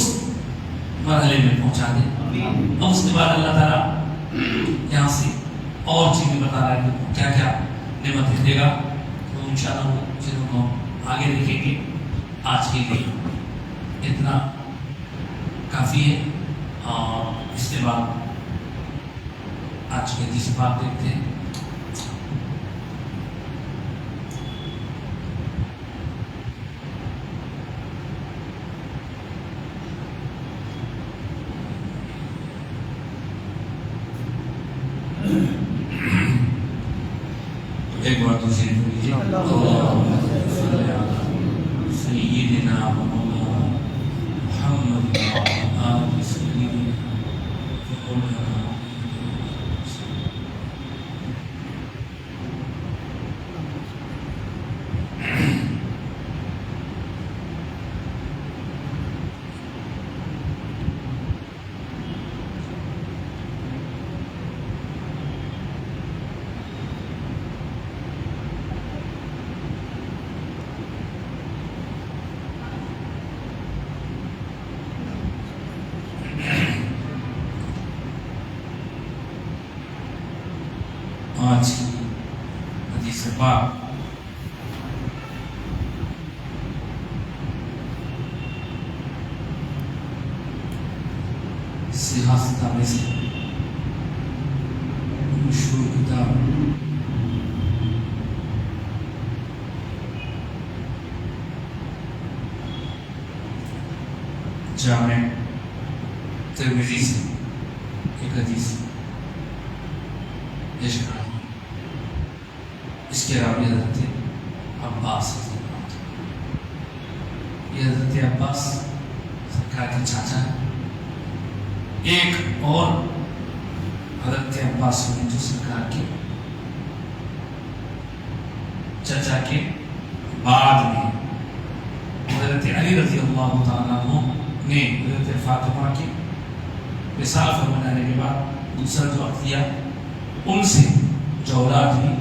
مرحلے میں پہنچا دے۔ اب اس کے بعد اللہ تعالیٰ یہاں سے اور چیزیں بتا رہا ہے کہ کیا کیا نعمتیں دے گا، تو انشاءاللہ وہ چیزوں کو آگے دیکھیں گے۔ آج کے لیے اتنا کافی ہے، اور اس کے بعد آج کے حدیث پاک دیکھتے ہیں۔ ایک بار دوسری پوچھیے، سیدنا محمد آل سیدنا آج کی حدیث پاک سیاست میں سے مشہور کتاب جامع ترمذی سے ایک حدیث پیش کر رہا ہوں۔ اس کے راوی حضرت عباس رضی اللہ عنہ، یہ حضرت عباس سرکار کے چاچا ہیں۔ ایک اور حضرت عباس ہوئے جو سرکار کے چچا کے بعد میں حضرت علی رضی اللہ تعالیٰ عنہ نے حضرت فاطمہ کے وصال فرمانے کے بعد دوسرا جو عطیہ ان سے جو اولاد ہوئی،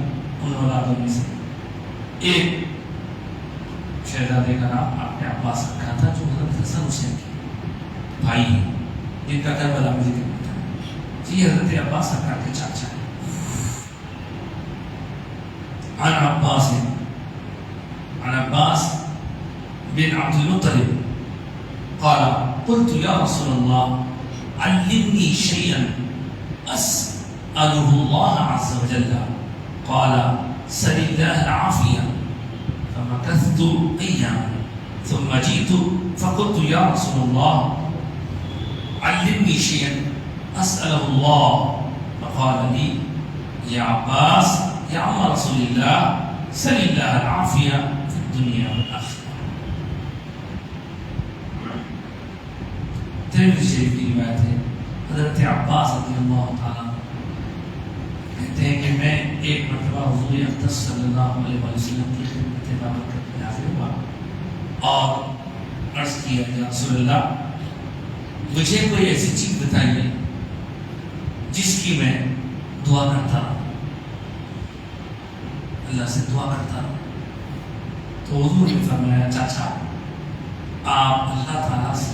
ان اولادوں میں سے ایک شہزادے کا نام آپ نے عباس رکھا تھا، جو حضرت حسن حسین کے بھائی ہیں، جن کا کربلا میں ذکر ہوتا ہے۔ یہ حضرت عباس سرکار کے چاچا ہیں۔ عن عباس بن عبد المطلب قال قلت يا رسول الله علمني شيئا أسأله الله عز وجل قال سل الله العافية فمكثت أياما ثم جئت فقلت يا رسول الله علمني شيئا أسأله الله فقال لي يا عباس يا عم رسول الله سل الله العافية في الدنيا والآخرة۔ ترمذی شریف کی روایت ہے، حضرت عباس رضی اللہ تعالیٰ کہتے ہیں کہ میں ایک مرتبہ حضور اقدس صلی اللہ علیہ وسلم کی خدمت بابرکت میں حاضر ہوا اور عرض کیا یا رسول اللہ مجھے کوئی ایسی چیز بتائیے جس کی میں دعا کرتا ہوں، اللہ سے دعا کرتا ہوں۔ تو حضور نے فرمایا چاچا آپ اللہ تعالیٰ سے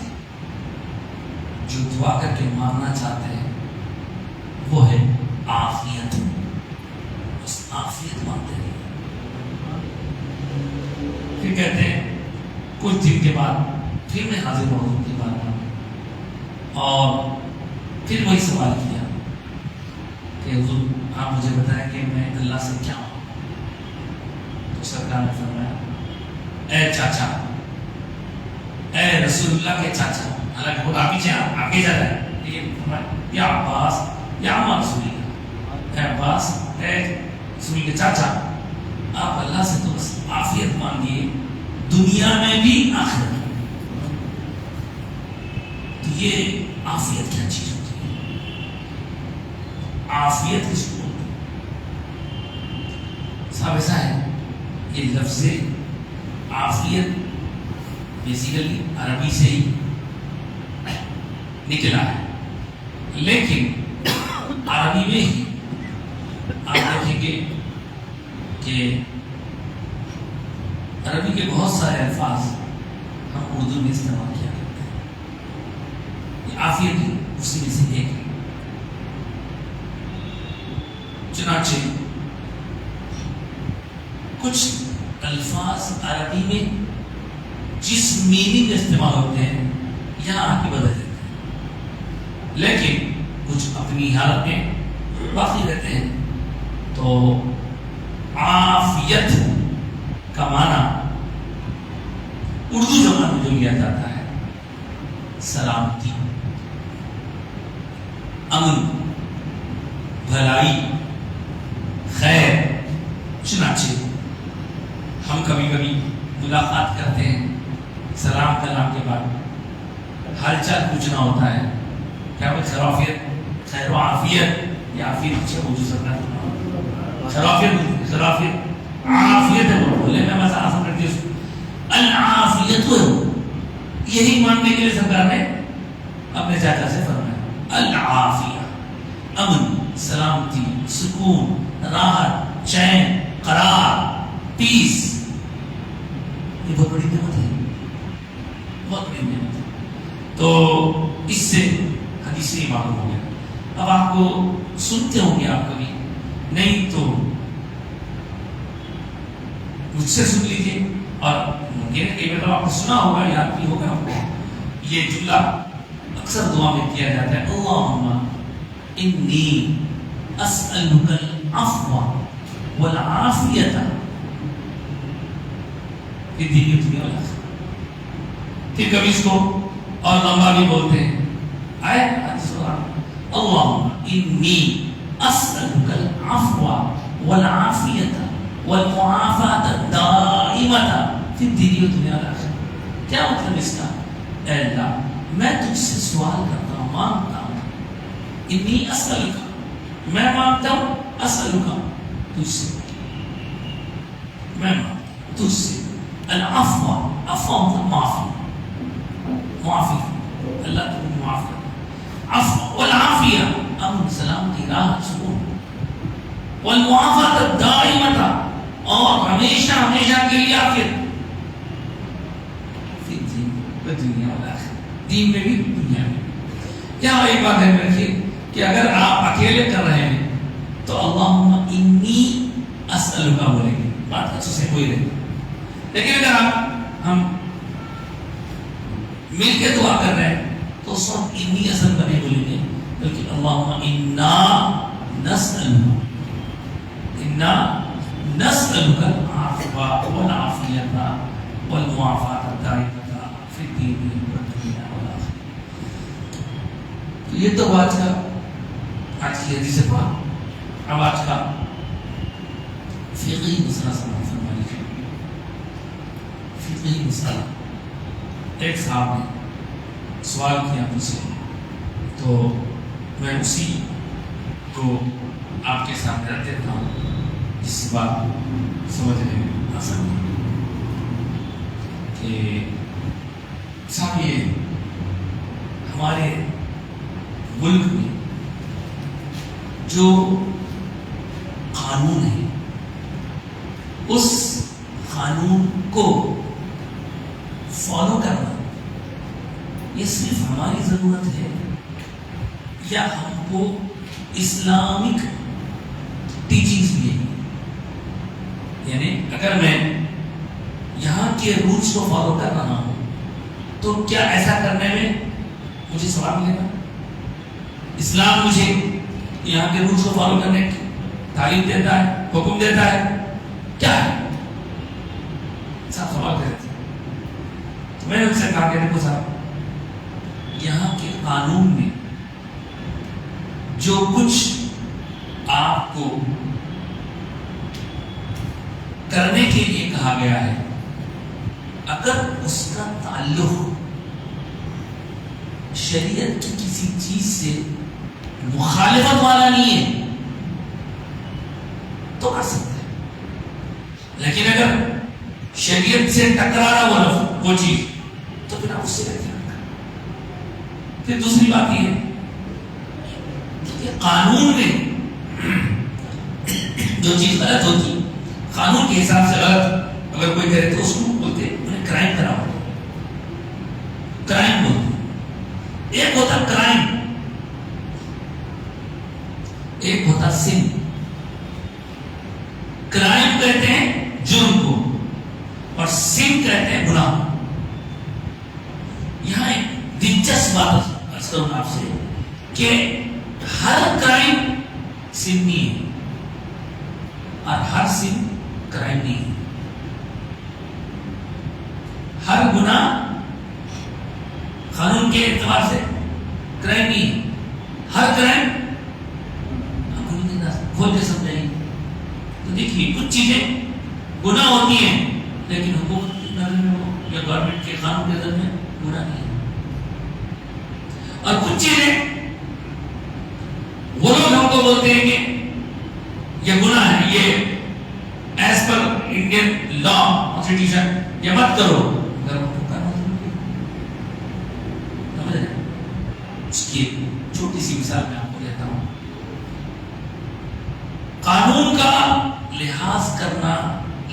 جو دعا کر کے مانگنا چاہتے ہیں وہ ہے عافیت، بس عافیت مانگتے ہیں۔ پھر کہتے ہیں کچھ دن کے بعد پھر میں حاضر ہوا حضور کی بارگاہ میں اور پھر وہی سوال کیا کہ حضور آپ مجھے بتائیں کہ میں اللہ سے کیا ہوں؟ تو سرکار نے فرمایا اے چاچا، اے رسول اللہ کے چاچا، حالانکہ وہ آگے جا رہا ہے لیکن فرمایا یا عباس یا عمر رسول اللہ، اے عباس اے رسول کے چاچا آپ اللہ سے تو بس عافیت مانگیے دنیا میں بھی آخرت میں۔ تو یہ عافیت کیا چیز ہوتی ہے؟ عافیت کس کو ہوتی ہے؟ صاحب ایسا ہے یہ لفظ عافیت بیسیکلی عربی سے ہی نکلا ہے، لیکن عربی میں ہی آپ دیکھیں گے کہ عربی کے بہت سارے الفاظ ہم اردو میں استعمال کیا کرتے ہیں، یہ عافیت بھی اسی میں سے ایک ہے۔ چنانچہ کچھ الفاظ عربی میں جس میننگ استعمال ہوتے ہیں یہاں آ کے بدل دیتے ہیں، لیکن کچھ اپنی حالت میں باقی رہتے ہیں۔ تو عافیت کا معنی اردو زبان میں جو لیا جاتا ہے سلامتی، امن، بھلائی، خیر۔ چنانچہ ہم کبھی کبھی ملاقات کرتے ہیں، سلام کلام کے بعد حال چال پوچھنا ہوتا ہے، کیا وہ خیریت، خیر و عافیت، یا عافیت پیچھے موجود سکتا ہے، خیریت عافیت ہے، وہ بولے میں بس آسان کرتی ہوں العافیت ہے، یہی ماننے کے لیے سرکار نے اپنے چاچا سے فرمایا العافیہ، امن، سلامتی، سکون، راحت، چین، قرار، پیس۔ یہ بہت بڑی نعمت ہے، بہت بڑی نعمت ہے۔ تو اس سے حدیث سے معلوم ہو گیا۔ اب آپ کو سنتے ہوں گے آپ کبھی، نہیں تو مجھ سے سن لیجیے، اور ممکن ہے کہ آپ نے سنا ہوگا، یاد بھی ہوگا آپ کو۔ یہ جملہ اکثر دعا میں کیا جاتا ہے، اللہم انی اسألک العفو والعافیۃ فی الدین والدنیا۔ پھر کبھی اس کو اور لمبا بھی بولتے ہیں، اللہم انی اسألک العفو والعافیۃ والمعافاۃ الدائمۃ فی الدین والدنیا۔ کیا مطلب اس کا؟ اے اللہ میں تجھ سے سوال کرتا ہوں، مانگتا ہوں، انی اسألک، میں مانگتا ہوں، اسألک تجھ سے، میں مانگتا ہوں تجھ سے، العفو، عفو مطلب معافی، معافی، اللہ تمہیں معاف کرتا، عفو، والعافیہ، امن، سلامتی، راحت، سکون، والمعافاۃ الدائمۃ، اور ہمیشہ ہمیشہ کے لیے عافیت، فی الدین والدنیا والآخرہ، دین میں بھی دنیا میں۔ یہاں ایک بات ہے رکھیے کہ اگر آپ اکیلے کر رہے ہیں تو اللہم انی اسألک بولیں گے، بات اچھے سے کوئی رہے، لیکن اگر ہم مل کے دعا کر رہے ہیں تو صرف انی اسألک نہیں بولیں گے، بلکہ اللہم انا نسألک العفو والعافیۃ والمعافاۃ الدائمۃ فی الدین والدنیا والآخرہ۔ تو یہ تو آج کی حدیث پاک۔ اب آج کا فقہی مسئلہ سمجھ فرما لیجیے۔ فقہی مسئلہ، ایک صاحب نے سوال کیا مجھ سے، تو میں اسی کو آپ کے سامنے رکھ دیتا ہوں، جس سے بات سمجھنے میں آسانی کہ صاحب یہ ہمارے ملک میں جو قانون ہے اس قانون کو فالو کرنا یہ صرف ہماری ضرورت ہے یا ہم کو اسلامک ٹیچنگز بھی ہے؟ یعنی اگر میں یہاں کے رولز کو فالو کر رہا ہوں تو کیا ایسا کرنے میں مجھے ثواب ملے گا؟ اسلام مجھے یہاں کے رولز کو فالو کرنے کی تعلیم دیتا ہے، حکم دیتا ہے، کیا ہے؟ صاحب سوال کر رہے تھے تو میں نے ان سے کہا کہ دیکھو صاحب، یہاں کے قانون میں جو کچھ آپ کو کرنے کے لیے کہا گیا ہے، اگر اس کا تعلق شریعت کی کسی چیز سے مخالفت والا نہیں ہے تو کر سکتے ہیں، لیکن اگر شریعت سے ٹکرا رہا وہ چیز تو پھر آپ اس سے کیا کرنا؟ پھر دوسری بات یہ ہے کہ قانون میں جو چیز غلط ہوتی، قانون کے حساب سے غلط اگر کوئی کرے تو اس کو بولتے انہیں کرائم کرا ہوتا، کرائم بولتے۔ ایک ہوتا کرائم، ایک ہوتا سن۔ کرائم کہتے ہیں جرم کو اور سن کہتے ہیں گناہ۔ یہاں ایک دلچسپ بات عرض کروں آپ سے کہ ہر کرائم سن نہیں ہے اور ہر سن کرائم نہیں ہے۔ ہر گناہ قانون کے اعتبار سے کرائم نہیں ہے، ہر کرائم کھول کے سمجھائیے تو دیکھیے کچھ چیزیں گناہ ہوتی ہیں لیکن حکومت کی نظر میں وہ یا گورنمنٹ کے قانون کے نظر میں گناہ نہیں ہے، اور کچھ چیزیں وہ لوگ ہم کو بولتے ہیں کہ یہ گناہ ہے، یہ as per Indian law constitution یہ مت کرو، اگر ہم کو کرنا سمجھ رہے ہیں۔ اس کی چھوٹی سی مثال میں آپ کو دیتا ہوں۔ قانون کا لحاظ کرنا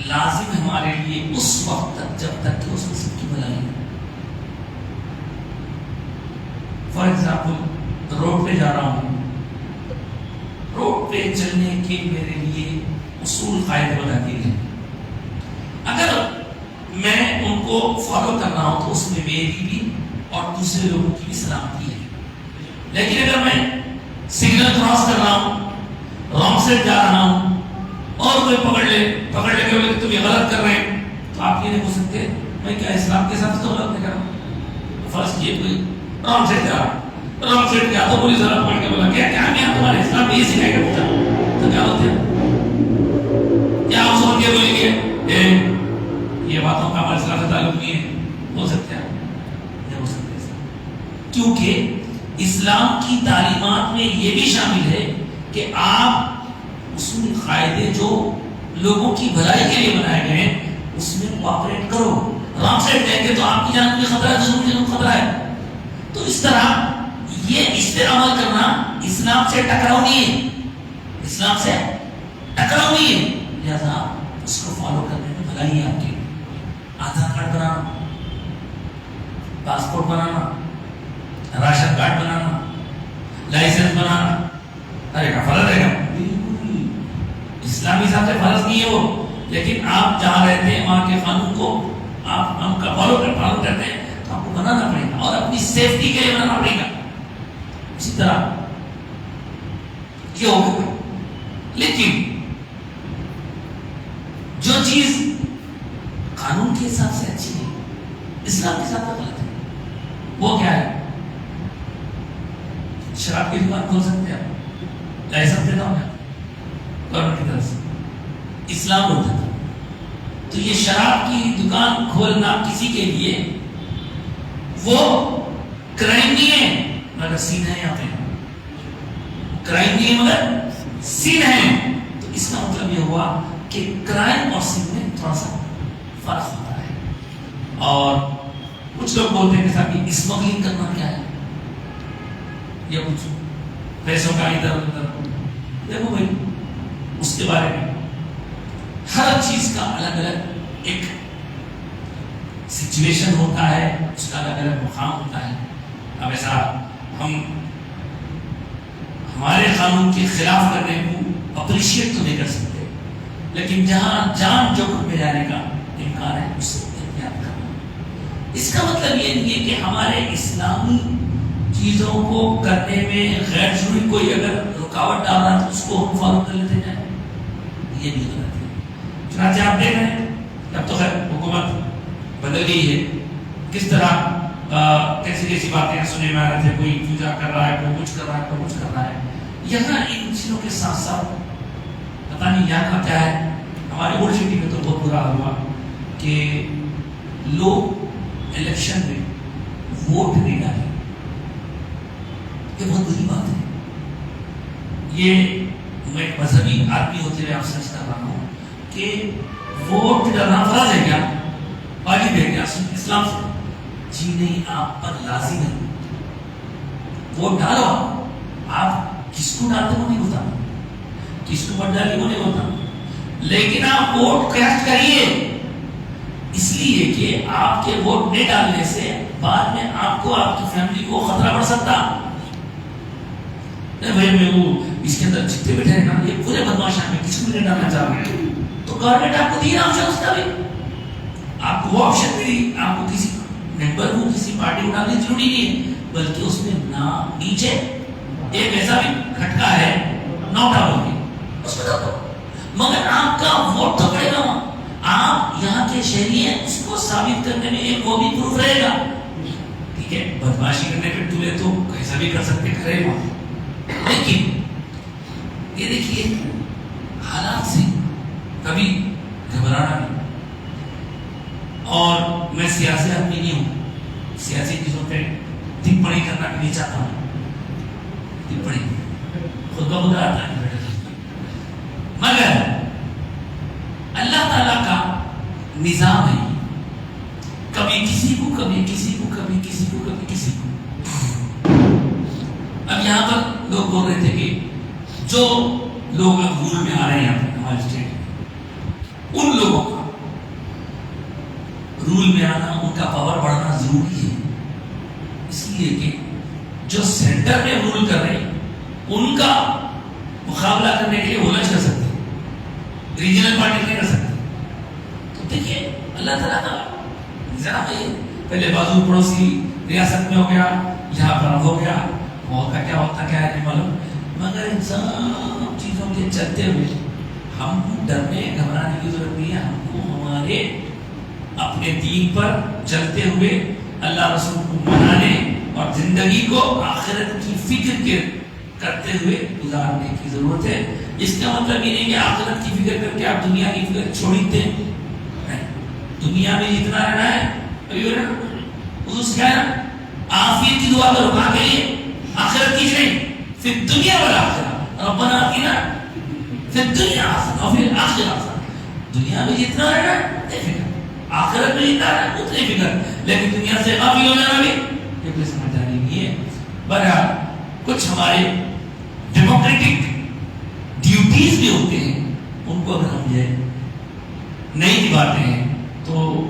لازم ہمارے لیے اس وقت تک جب تک کہ اس میں سب کی بھلائی ہے۔ فار ایگزامپل روڈ پہ جا رہا ہوں، روڈ پہ چلنے کے میرے لیے اصول قائد بنا دیے ہیں، اگر میں ان کو فالو کر رہا ہوں تو اس میں میری بھی اور دوسرے لوگوں کی بھی سلامتی ہے، لیکن اگر میں سگنل کراس کر رہا ہوں، رانگ سائڈ جا رہا ہوں اور کوئی پکڑ لے کے بولے کہ تم یہ غلط کر رہے ہیں تو آپ یہ نہیں بول سکتے میں کیا اسلام کے ساتھ تو غلط نہیں کر رہا ہوں۔ فرض کیے کوئی رانگ سائڈ جا رہا، رانگ سائڈ گیا تو پولیس والا پکڑ کے بولا کیا میں تمہارے اسلام میں یہ سکھائے گا پوچھا تو کیا ہوتے ہیں؟ کیا آپ سن کے بولیں گے یہ باتوں کا ہمارے اسلام سے تعلق نہیں ہے؟ ہو سکتے ہیں نہیں ہو سکتے، کیونکہ اسلام کی تعلیمات میں یہ بھی شامل ہے کہ آپ اصول قاعدے جو لوگوں کی بھلائی کے لیے بنائے گئے ہیں اس میں کوآپریٹ کرو۔ رانگ سائڈ دیں گے تو آپ کی جان میں خطرہ ہے، دوسروں کی جان میں خطرہ ہے، تو اس طرح یہ اس پہ عمل کرنا اسلام سے ٹکراؤ نہیں ہے، اسلام سے ٹکراؤ نہیں ہے، لہذا اس کو فالو کرنے میں بھلائی ہے آپ کی۔ آدھار کارڈ بنانا، پاسپورٹ بنانا، راشن کارڈ بنانا، لائسنس بنانا، ارے کا فرض ہے کیا؟ اسلامی حساب سے فرض نہیں ہے وہ، لیکن آپ جہاں رہتے ہیں وہاں کے قانون کو آپ ہم کا فالو کرتے ہیں تو آپ کو بنانا پڑے گا اور اپنی سیفٹی کے لیے بنانا پڑے گا۔ اسی طرح یہ ہوگا، لیکن جو چیز قانون کے حساب سے اچھی ہے اسلام کے حساب سے غلط ہے، وہ کیا ہے؟ شراب کی دکان کھول سکتے ہیں آپ، لائسنس دیتا ہوں میں گورنمنٹ کی طرف سے، اسلام ہوتا تھا تو یہ شراب کی دکان کھولنا کسی کے لیے وہ کرائم نہیں ہے، مگر سین ہے یہاں پہ کرائم نہیں ہے مگر سین ہے. تو اس کا مطلب یہ ہوا کہ کرائم اور سین میں تھوڑا سا فرق ہوتا ہے. اور کچھ لوگ بولتے ہیں کہ صاحب اسمگلنگ کرنا کیا ہے, یا کچھ پیسوں کا ادھر ادھر. دیکھو بھائی اس کے بارے میں ہر چیز کا الگ الگ ایک سچویشن ہوتا ہے, اس کا الگ الگ مقام ہوتا ہے. اب ایسا ہم ہمارے قانون کے خلاف کرنے کو اپریشیٹ تو نہیں کر سکتے, لیکن جہاں جان جوکھم میں جانے کا امکان ہے اس سے احتیاط کرنا. اس کا مطلب یہ نہیں ہے کہ ہمارے اسلامی چیزوں کو کرنے میں غیر ضروری کوئی اگر رکاوٹ ڈال رہا ہے تو اس کو ہم فالو کر لیتے جائیں, یہ بھی غلط ہے. چنانچہ آپ دیکھ رہے ہیں اب تو خیر حکومت بدل گئی ہے, کس طرح کیسی کیسی باتیں سننے میں آ رہے تھے, کوئی پوجا کر رہا ہے, کوئی کچھ کر رہا ہے, کوئی کچھ کر رہا ہے. یہاں ان چیزوں کے ساتھ ساتھ پتہ نہیں یہاں کا کیا ہے, ہمارے اولڈ سٹی میں تو بہت برا ہوا کہ لوگ الیکشن میں ووٹ نہیں ڈالے. یہ بہت بری بات ہے. یہ میں ایک مذہبی آدمی ہوتے ہوئے آپ سے کر رہا ہوں کہ ووٹ ڈالنا فرض ہے کیا, واجب ہے کیا اسلام سے؟ جی نہیں, آپ پر لازم ہے. ووٹ ڈالو, آپ کس کو ڈالتے وہ نہیں ہوتا, کس کو ووٹ ڈالی وہ نہیں ہوتا, لیکن آپ ووٹ کاسٹ کریے اس لیے کہ آپ کے ووٹ نہیں ڈالنے سے بعد میں آپ کو آپ کی فیملی کو خطرہ پڑ سکتا. نہیں بھائی میں وہ اس کے اندر جتنے بیٹھے ہیں نا یہ پورے بدماش ہیں, میں کس کو نہیں ڈالنا چاہ رہا ہوں, تو گورنمنٹ آپ کو دیا آپشن, اس کا بھی آپ کو وہ آپشن بھی دی. آپ کو کسی ممبر کو کسی پارٹی کو ڈالنے ضروری نہیں ہے, بلکہ اس میں نام نیچے ایک ایسا بھی کھٹکا ہے نوٹ ڈالو گے اس کو ڈالو, مگر آپ کا ووٹ تو پڑے گا. آپ یہاں کے شہری ہیں, اس کو ثابت کرنے میں ایک وہ بھی پروف رہے گا. ٹھیک ہے, بدماشی کرنے کے تولے تو کیسا بھی کر سکتے, کرے گا. لیکن یہ دیکھیے حالات سے کبھی گھبرانا نہیں. اور میں سیاسی آدمی نہیں ہوں, سیاسی چیزوں پہ ٹپڑی کرنا بھی نہیں چاہتا ہوں. ٹپڑی خود کا خدا آتا ہے, مگر اللہ تعالیٰ کا نظام ہے, کبھی کسی کو, کبھی کسی کو, کبھی کسی کو, کبھی کسی کو. اب یہاں پر لوگ بول رہے تھے کہ جو لوگ اب رول میں آ رہے ہیں یہاں پر ہمارے اسٹیٹ میں, ان لوگوں کا رول میں آنا, ان کا پاور بڑھنا ضروری ہے. اس لیے کہ جو سینٹر میں رول کر رہے ہیں ان کا مقابلہ کرنے کے لیے وہ لچ کر سکتے, ریجنل پارٹی نہیں کر سکتے. تو دیکھیے اللہ تعالیٰ کا نظام ہے, پہلے بازو پڑوسی ریاست میں ہو گیا, یہاں پر ہو گیا, وہاں کا کیا ہوتا کیا ہے نہیں معلوم. مگر ان سب چیزوں کے چلتے ہوئے ہم کو ڈرنے گھبرانے کی ضرورت نہیں ہے. ہم کو ہمارے اپنے دین پر چلتے ہوئے اللہ رسول کو منانے اور زندگی کو آخرت کی فکر کے کرتے ہوئے گزارنے کی ضرورت ہے. اس کا مطلب یہ نہیں کہ آخرت کی فکر کر کے آپ دنیا کی فکر چھوڑی دیں. دنیا میں جتنا رہنا ہے اس کیا ہے عافیت کی دعا کرو, کہاں کے لیے؟ آخرت کی نہیں, پھر دنیا والا آخرت ربنا آتنا پھر دنیا آخرت اور پھر آخرت. دنیا میں جتنا رہنا ہے فکر, آخرت میں جتنا رہنا ہے اتنی فکر, لیکن دنیا سے غافل ہو جانا بھی یہ کوئی سمجھداری نہیں ہے. بہرحال کچھ ہمارے ڈیموکریٹک ڈیوٹیز بھی ہوتے ہیں, ان کو اگر ہم یہ نئی باتیں ہیں تو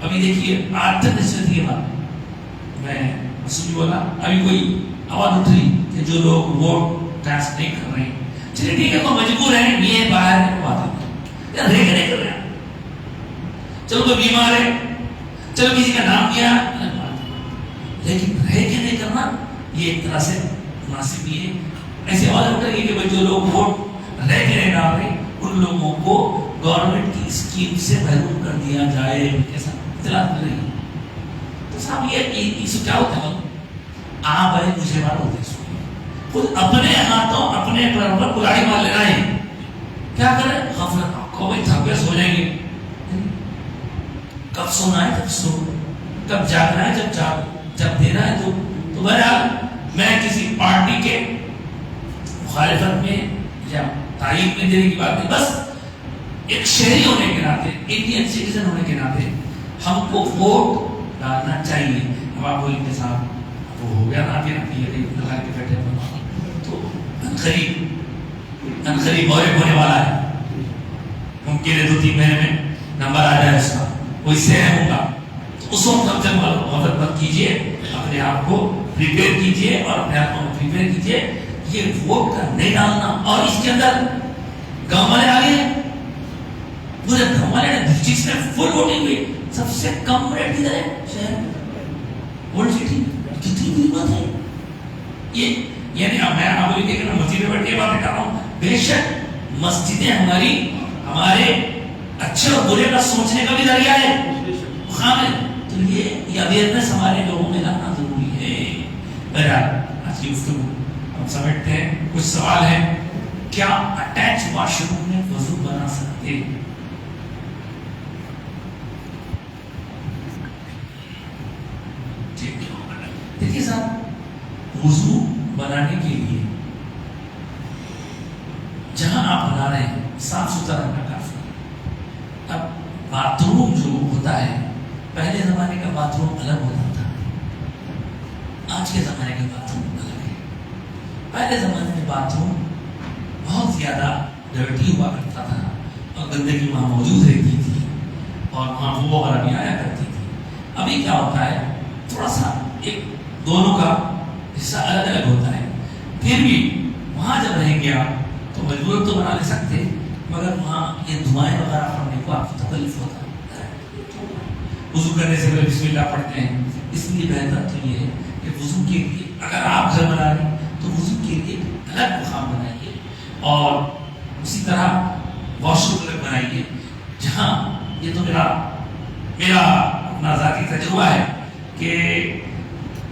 ابھی دیکھیے آج تک نسبت یہ بات میں مسلم بولا, ابھی کوئی آواز اٹھ رہی کہ جو لوگ ووٹ کاسٹ نہیں کر رہے ہیں, چلیے ٹھیک ہے تو مجبور ہیں, یہ باہر بات ہے رہ کے نہیں کر رہے ہیں, چلو تو بیمار ہے, چلو کسی کا نام دیا, لیکن رہ کے نہیں کرنا یہ ایک طرح سے مناسب بھی ہے. ایسے آواز اٹھ رہی ہے کہ جو لوگ ووٹ رہ کے نہیں ڈال رہے ان لوگوں کو گورنمنٹ کی اسکیم سے محروم کر دیا جائے, ایسا اطلاع مل رہی ہے. تو صاحب یہ اس کیا ہوتا ہے, آپ بڑے مجھے بات ہوتے ہیں, خود اپنے ہاتھوں اپنے پر کلاڑی مار لینا ہے. کیا کریں, غفلت کو بھائی تھک گئے سو جائیں گے, کب سونا ہے تب سو, کب جاگنا ہے جب جاگ, جب دینا ہے تو بہرحال میں کسی پارٹی کے مخالفت میں یا تائید میں دینے کی بات نہیں، بس ایک شہری ہونے کے ناطے، انڈین سٹیزن ہونے کے ناطے ہم کو ووٹ ڈالنا چاہیے۔ اب آپ بولیں گے صاحب وہ ہو گیا نا، آپ لگا کے بیٹھے تو انقریب اور ہونے والا ہے، ممکن ہے 2-3 مہینے میں نمبر آ جائے اس کا، وہ اس سے اہم ہوگا، تو اس وقت تب تک مدد مت کیجیے، اپنے آپ کو پریپیئر کیجیے اور اپنے آپ کو پریپیئر کیجیے۔ یہ ووٹ کا نہیں ڈالنا، اور اس کے اندر گاؤں والے آگے ہیں، پورے گاؤں والے نے ڈسٹرکٹ میں فل ووٹنگ ہوئی، سب سے کم ریٹ کدھر ہے شہر میں، اولڈ سٹی میں، کتنی بڑی بات ہے یہ۔ یعنی اب میں آپ بولیں گے کہ میں مسجد میں بیٹھ کے باتیں کر رہا ہوں، بے شک مسجدیں ہمارے اچھے اور برے کا سوچنے کا بھی ذریعہ ہے، خام ہے، تو یہ اویئرنیس ہمارے لوگوں میں لانا ضروری ہے۔ بہرحال آج کی گفتگو ہم سمجھتے ہیں، کچھ سوال ہیں، کیا اٹیچ واش روم میں وضو بنا سکتے؟ دیکھیے صاحب، وضو بنانے کے لیے جہاں آپ بنا رہے ہیں صاف ستھرا رکھنا کافی۔ اب باتھ روم جو ہوتا ہے، پہلے زمانے کا باتھ روم الگ ہوتا تھا، آج کے زمانے کا باتھ روم الگ ہے۔ پہلے زمانے میں باتھ روم بہت زیادہ ڈرٹی ہوا کرتا تھا اور گندگی وہاں موجود رہتی تھی اور وہاں وہ وغیرہ بھی آیا کرتی تھی۔ ابھی کیا ہوتا ہے، تھوڑا سا ایک دونوں کا حصہ الگ الگ ہوتا ہے، پھر بھی وہاں جب رہیں گے آپ تو مجبور تو بنا لے سکتے، مگر وہاں یہ دھوائیں وغیرہ پڑنے کو آپ کو تکلیف ہوتا ہے۔ وضو کرنے سے پہلے بسم اللہ پڑھتے ہیں، اس لیے بہتر تو یہ ہے کہ وضو کے لیے اگر آپ گھر بنا رہے ہیں تو وضو کے لیے الگ مقام بنائیے، اور اسی طرح واش روم الگ بنائیے۔ جہاں یہ تو میرا اپنا ذاتی تجربہ ہے کہ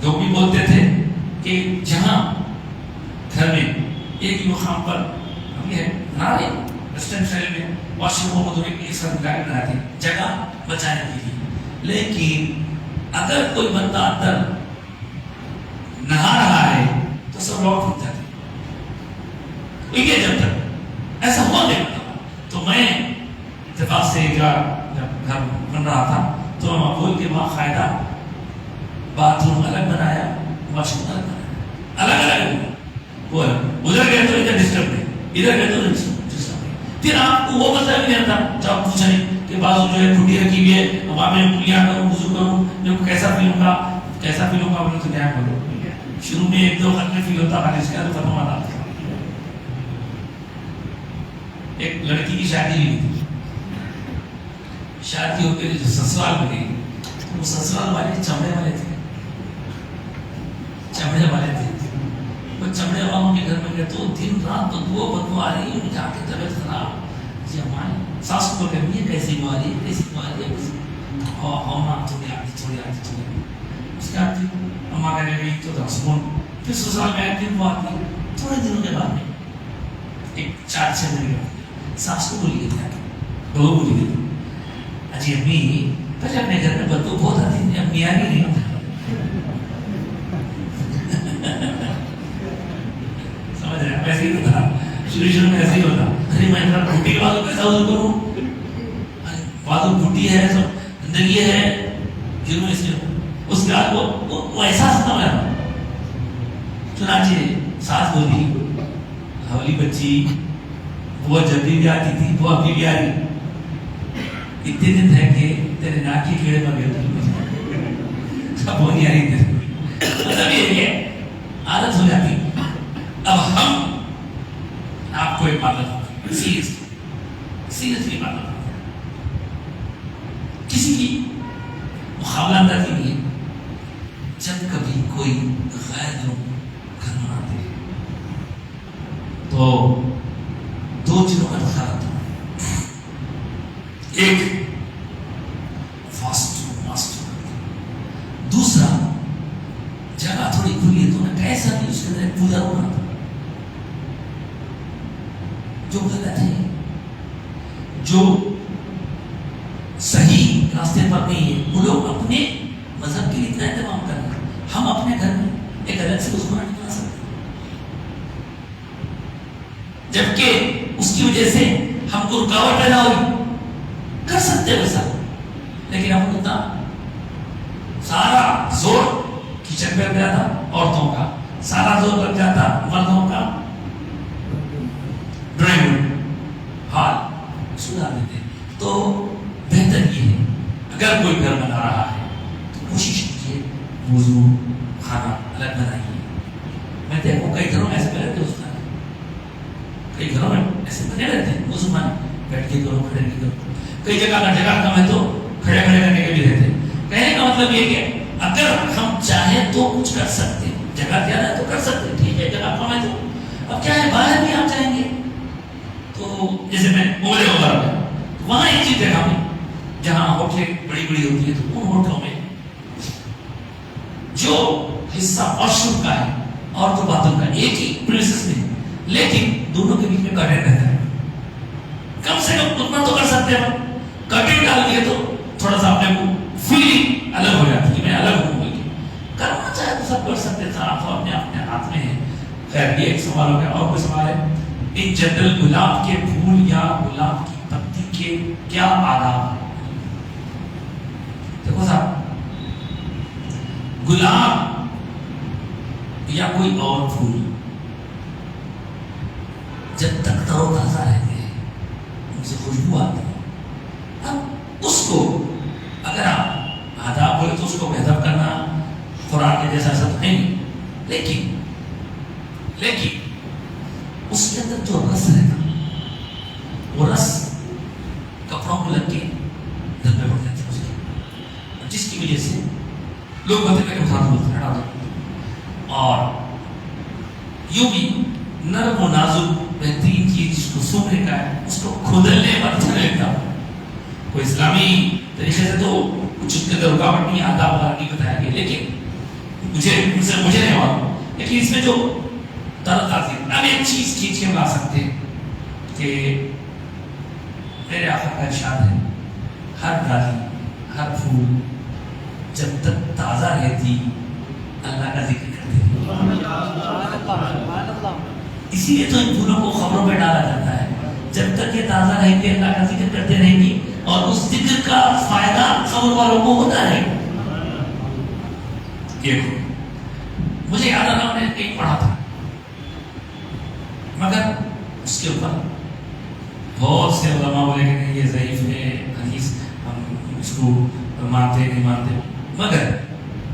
لوگ بھی بولتے تھے کہ جہاں گھر میں ایک ہی مقام پر بنا رہے ویسٹرن اسٹائل میں واش روم کو دونوں ایک ساتھ ملا کے بناتے ہیں جگہ بچانے کے لیے، لیکن اگر کوئی بندہ اندر نہا رہا ہے تو سب لوگ ٹوٹ جاتے ہیں۔ جب تک ایسا ہوا نہیں تو میں اتفاق سے جب گھر بن رہا تھا تو میں بول کے وہاں قاعدہ باتھ روم الگ بنایا، واش روم الگ بنایا، الگ الگ وہ ادھر گئے تو ادھر ڈسٹرب ہے، ادھر گئے تو ڈسٹرب ہے۔ پھر آپ کو وہ مطلب نہیں رہتا جب آپ پوچھیں کہ بازو جو ہے ٹوٹی رکھی ہوئی ہے، اب آپ میں انگلیاں کروں وضو کروں میں کیسا فیل ہوگا بولے تو کیا کرو۔ شروع میں 1-2 خط میں فیل ہوتا ہے، اس کے بعد ختم ہوتا ہے۔ ایک لڑکی کی شادی ہوئی تھی، شادی ہو کے سسرال میں گئی، وہ سسرال والے چمڑے والے تھے، وہ چمڑے والوں کے گھر میں گئے تو دن رات بدبو آ رہی ہے، ان جا کے طبیعت خراب، جی ہماری ساس کو کہتی ہے کیسی بیماری ہے، کیسی بیماری ہے، ہاں تھوڑی آتی اس کے آتی اماں کہنے لگی تو سکون، پھر سسرال میں آتی وہ آتی، تھوڑے دنوں کے بعد میں ایک 4-6 مہینے بعد ساس کو بولی گئی تھی، بہو بولی گئی، اجی امی پہلے اپنے گھر میں بدبو بہت آتی تھی، اب میاں نہیں ہوتا، سمجھ رہے ہیں؟ ایسے ہی ہوتا شروع میں ایسے ہی ہوتا، ارے میں ٹوٹی کے بعد کیسا وضو کروں، بعد ٹوٹی ہے سب اندر یہ ہے شروع میں، اس کے بعد وہ احساس نہ ہوا۔ چنانچہ ساس بولی ہولی بچی وہ جب بھی آتی تھی وہ ابھی بھی آ رہی، اتنے دن ہے کہ تیرے ناک کے کیڑے پر گئے اب وہ نہیں آ رہی، مطلب یہ ہے عادت ہو جاتی۔ اب ہم آپ کو ایک بات بتاؤں، سیریسلی بات بتاؤں، کسی کی مقابلہ اندازی نہیں ہے، جب کبھی کوئی غیر لوگ گھر میں آتے ہیں تو 2 چیزوں کا خیال تھا، ایک فاسٹ دوسرا جگہ تھوڑی کھلی ہے تو انہیں کیسا بھی اس کے اندر پوجا ہونا تھا، جو غلط ہے، جو صحیح راستے پر نہیں ہے، وہ لوگ اپنے مذہب کے لیے اتنا اہتمام کر رہے ہیں، ہم اپنے گھر میں ایک الگ سے اس کو نہیں بنا سکتے۔ جبکہ اس کی وجہ سے ہم کو رکاوٹ پیدا ہوئی. کر سکتے ویسا, لیکن ہم اتنا سارا زور کچن پہ لگ جاتا عورتوں کا, سارا زور لگ جاتا مردوں کا ڈرائنگ روم ہال سدھار دیتے. تو بہتر یہ ہے اگر کوئی گھر بنا رہا ہے تو کوشش کیجیے وضو کھانا الگ بنائیے. میں دیکھو کئی گھروں میں ایسے پہ رہتے اس طرح, کئی گھروں میں ایسے بنے رہتے ہیں وضو میں بیٹھ کے کرو کھڑے کے کرو. کئی جگہ کا جگہ کم ہے تو کھڑے کھڑے کرنے کے بھی رہتے. کہنے کا مطلب یہ کہ اگر ہم چاہیں تو کچھ کر سکتے ہیں, جگہ زیادہ ہے تو کر سکتے ہیں, ٹھیک ہے جگہ کم ہے تو اب کیا ہے باہر بھی آپ جائیں گے تو جیسے میں اوبرے وغیرہ میں وہاں ایک چیز دیکھا میں جہاں ہوٹلیں بڑی بڑی ہوتی ہے تو ان ہوٹلوں میں جو حصہ واش روم کا ہے اور تو باتھ روم کا ایک ہی پریمیسز میں, لیکن دونوں کے بیچ میں کرٹن رہتا ہے. کم سے کم اتنا تو کر سکتے ہیں, کرٹن ڈال دیے تو تھوڑا سا اپنے کو فیلنگ الگ ہو جاتی ہے, میں الگ ہوں بول کے. کرنا چاہے تو سب کر سکتے ہیں, آپ تو اپنے اپنے ہاتھ میں ہے. خیر یہ ایک سوال ہو گیا. اور کوئی سوال ہے؟ ان جنرل گلاب کے پھول یا گلاب کی پتی کے کیا آداب ہیں؟ دیکھو صاحب, گلاب یا کوئی اور پھول جب تک تر و تازہ رہتے ہیں ان سے خوشبو آتی ہے. اب اس کو اگر آپ آداب بولے تو اس کو بہتر کرنا قرآن کے جیسا ایسا تو ہے نہیں, لیکن اس کے اندر جو رس رہتا وہ رس کپڑوں کو لگ کے دل پہ پڑ جاتے ہیں, جس کی وجہ سے لوگ بولتے ہیں کہ ہٹا دو. اور یوں بھی نرم و نازک بہترین چیز جس کو سونگنے کا ہے اس کو کھودلنے پر اچھا لگتا. کوئی اسلامی طریقے سے تو کچھ اس کے اندر رکاوٹ نہیں, آداب وغیرہ نہیں بتایا گیا, لیکن مجھے نہیں معلوم. لیکن اس میں جو طرز آتی ہے, اب ایک چیز کھینچ کے لا سکتے ہیں کہ میرے آقا کا ارشاد ہے ہر ڈالی ہر پھول جب تک تازہ رہتی اللہ کا ذکر کرتے ہیں. اسی لیے تو ان پھولوں کو خبروں میں ڈالا جاتا ہے, جب تک یہ تازہ رہیں گے اللہ کا ذکر کرتے رہیں گے اور اس ذکر کا فائدہ خبر والوں کو ہوتا رہے گا. دیکھو مجھے یاد آ رہا, میں نے کہیں پڑھا تھا, مگر اس کے اوپر بہت سے علماء بولے کہ نہیں یہ ضعیف ہے حدیث, ہم اس کو مانتے نہیں مانتے, مگر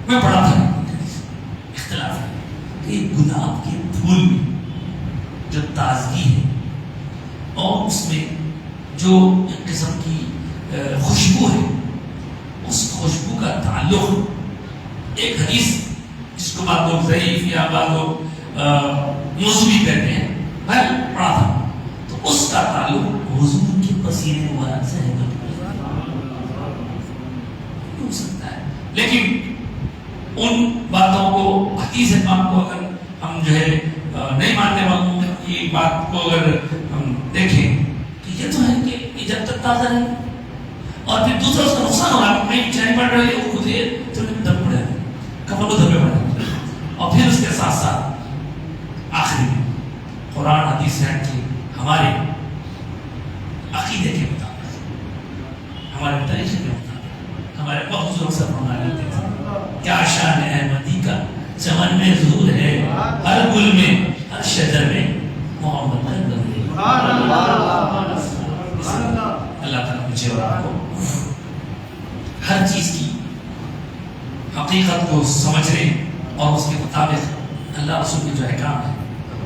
میں پڑھا تھا اختلاف ہے کہ گلاب کے پھول میں جو تازگی ہے اور اس میں جو ایک قسم کی خوشبو ہے, اس خوشبو کا تعلق ایک حدیث جس کو بعض لوگ ضعیف یا بعض لوگ موضوعی کہتے ہیں, میں پڑھا تھا, تو اس کا تعلق حضور کے پسینے مبارک سے ہے ہو سکتا ہے. لیکن ان باتوں کو حدیث پاک کو اگر ہم جو ہے نہیں ماننے والوں کی بات کو اگر ہم دیکھیں تو یہ تو ہے کہ یہ جب تک تازہ رہے اور پھر دوسرا اس کا نقصان ہو رہا ہے, کہیں چائے پڑ رہی ہے وہ خود یہ تو دب پڑ جائے کپڑوں کو دبے پڑ جائے. اور پھر اس کے ساتھ ساتھ آخری میں قرآن حدیث ہے کہ ہمارے عقیدے کے مطابق, ہمارے طریقے کے مطابق ہمارے بہت بزرگ سے فرمایا کرتے تھے کیا شان احمدی کا چمن میں ظہور ہے, ہر گل میں ہر شجر میں محمد کا ظہور ہے. اللہ تعالیٰ مجھے اور آپ کو ہر چیز کی حقیقت کو سمجھنے اور اس کے مطابق اللہ رسول کے جو احکام ہے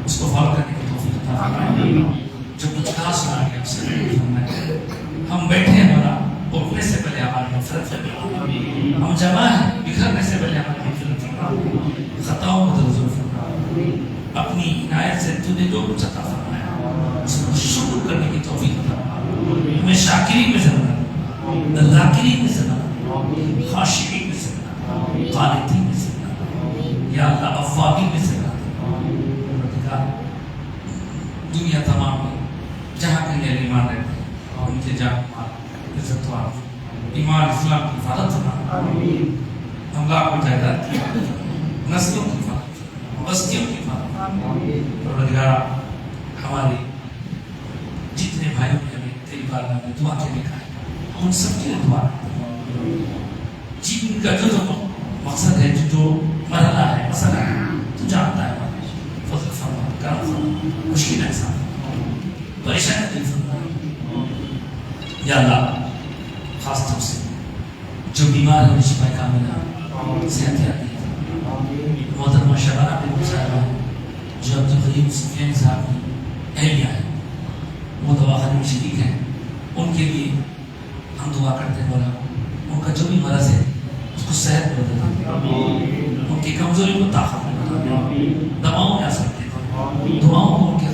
اس کو فالو کرنے کی توفیق عطا فرمائے. جو کچھ کہا سنا گیا اس سے ہم بیٹھے ہیں ہمارا اٹھنے سے پہلے ہماری مغفرت فرمائے, ہم جمع ہیں بکھرنے سے پہلے ہماری مغفرت فرمائے, خطاؤں کو درگزر فرمائے. اپنی عنایت سے تو نے جو کچھ عطا فرمایا اس کو شکر کرنے کی توفیق عطا فرمائے. ہمیں شاکرین میں سے بنا, ذاکرین میں سے بنا, خاشعین میں سے بنا, قانتین میں سے بنا, یا اللہ اوابین میں سے بنا. دنیا تمام میں جہاں کہیں اہل ایمان رہتے ہیں اور ان کے جان مال عزت و عافیت ایمان اسلام کی حفاظت فرما, املاک و جائیداد کی حفاظت فرما, نسلوں کی حفاظت فرما, بستیوں کی حفاظت فرما. پروردگار ہماری دعا کے لیے کہا، ان سب کے لیے دعا کرتے ہیں جن کا جو مقصد ہے، جو مرحلہ ہے، مسئلہ ہے، تو جانتا ہے فضل فرما، کرم فرما، مشکل انسان پریشان دل فرما، یا اللہ خاص طور سے جو بیمار ہے شفا کاملہ صحت یابی محترمہ شبانہ بن صاحبہ جو عبد القیوم سفیان صاحب کی اہلیہ ہے، وہ دواخانے میں شریک ہیں، ان کے لیے ہم دعا کرتے ہیں مولا ان کا جو بھی مرض ہے اس کو صحت بدلتا، ان کی کمزوری کو طاقت بدلتا، دواؤں میں اثر دیتا، دعاؤں کو ان کے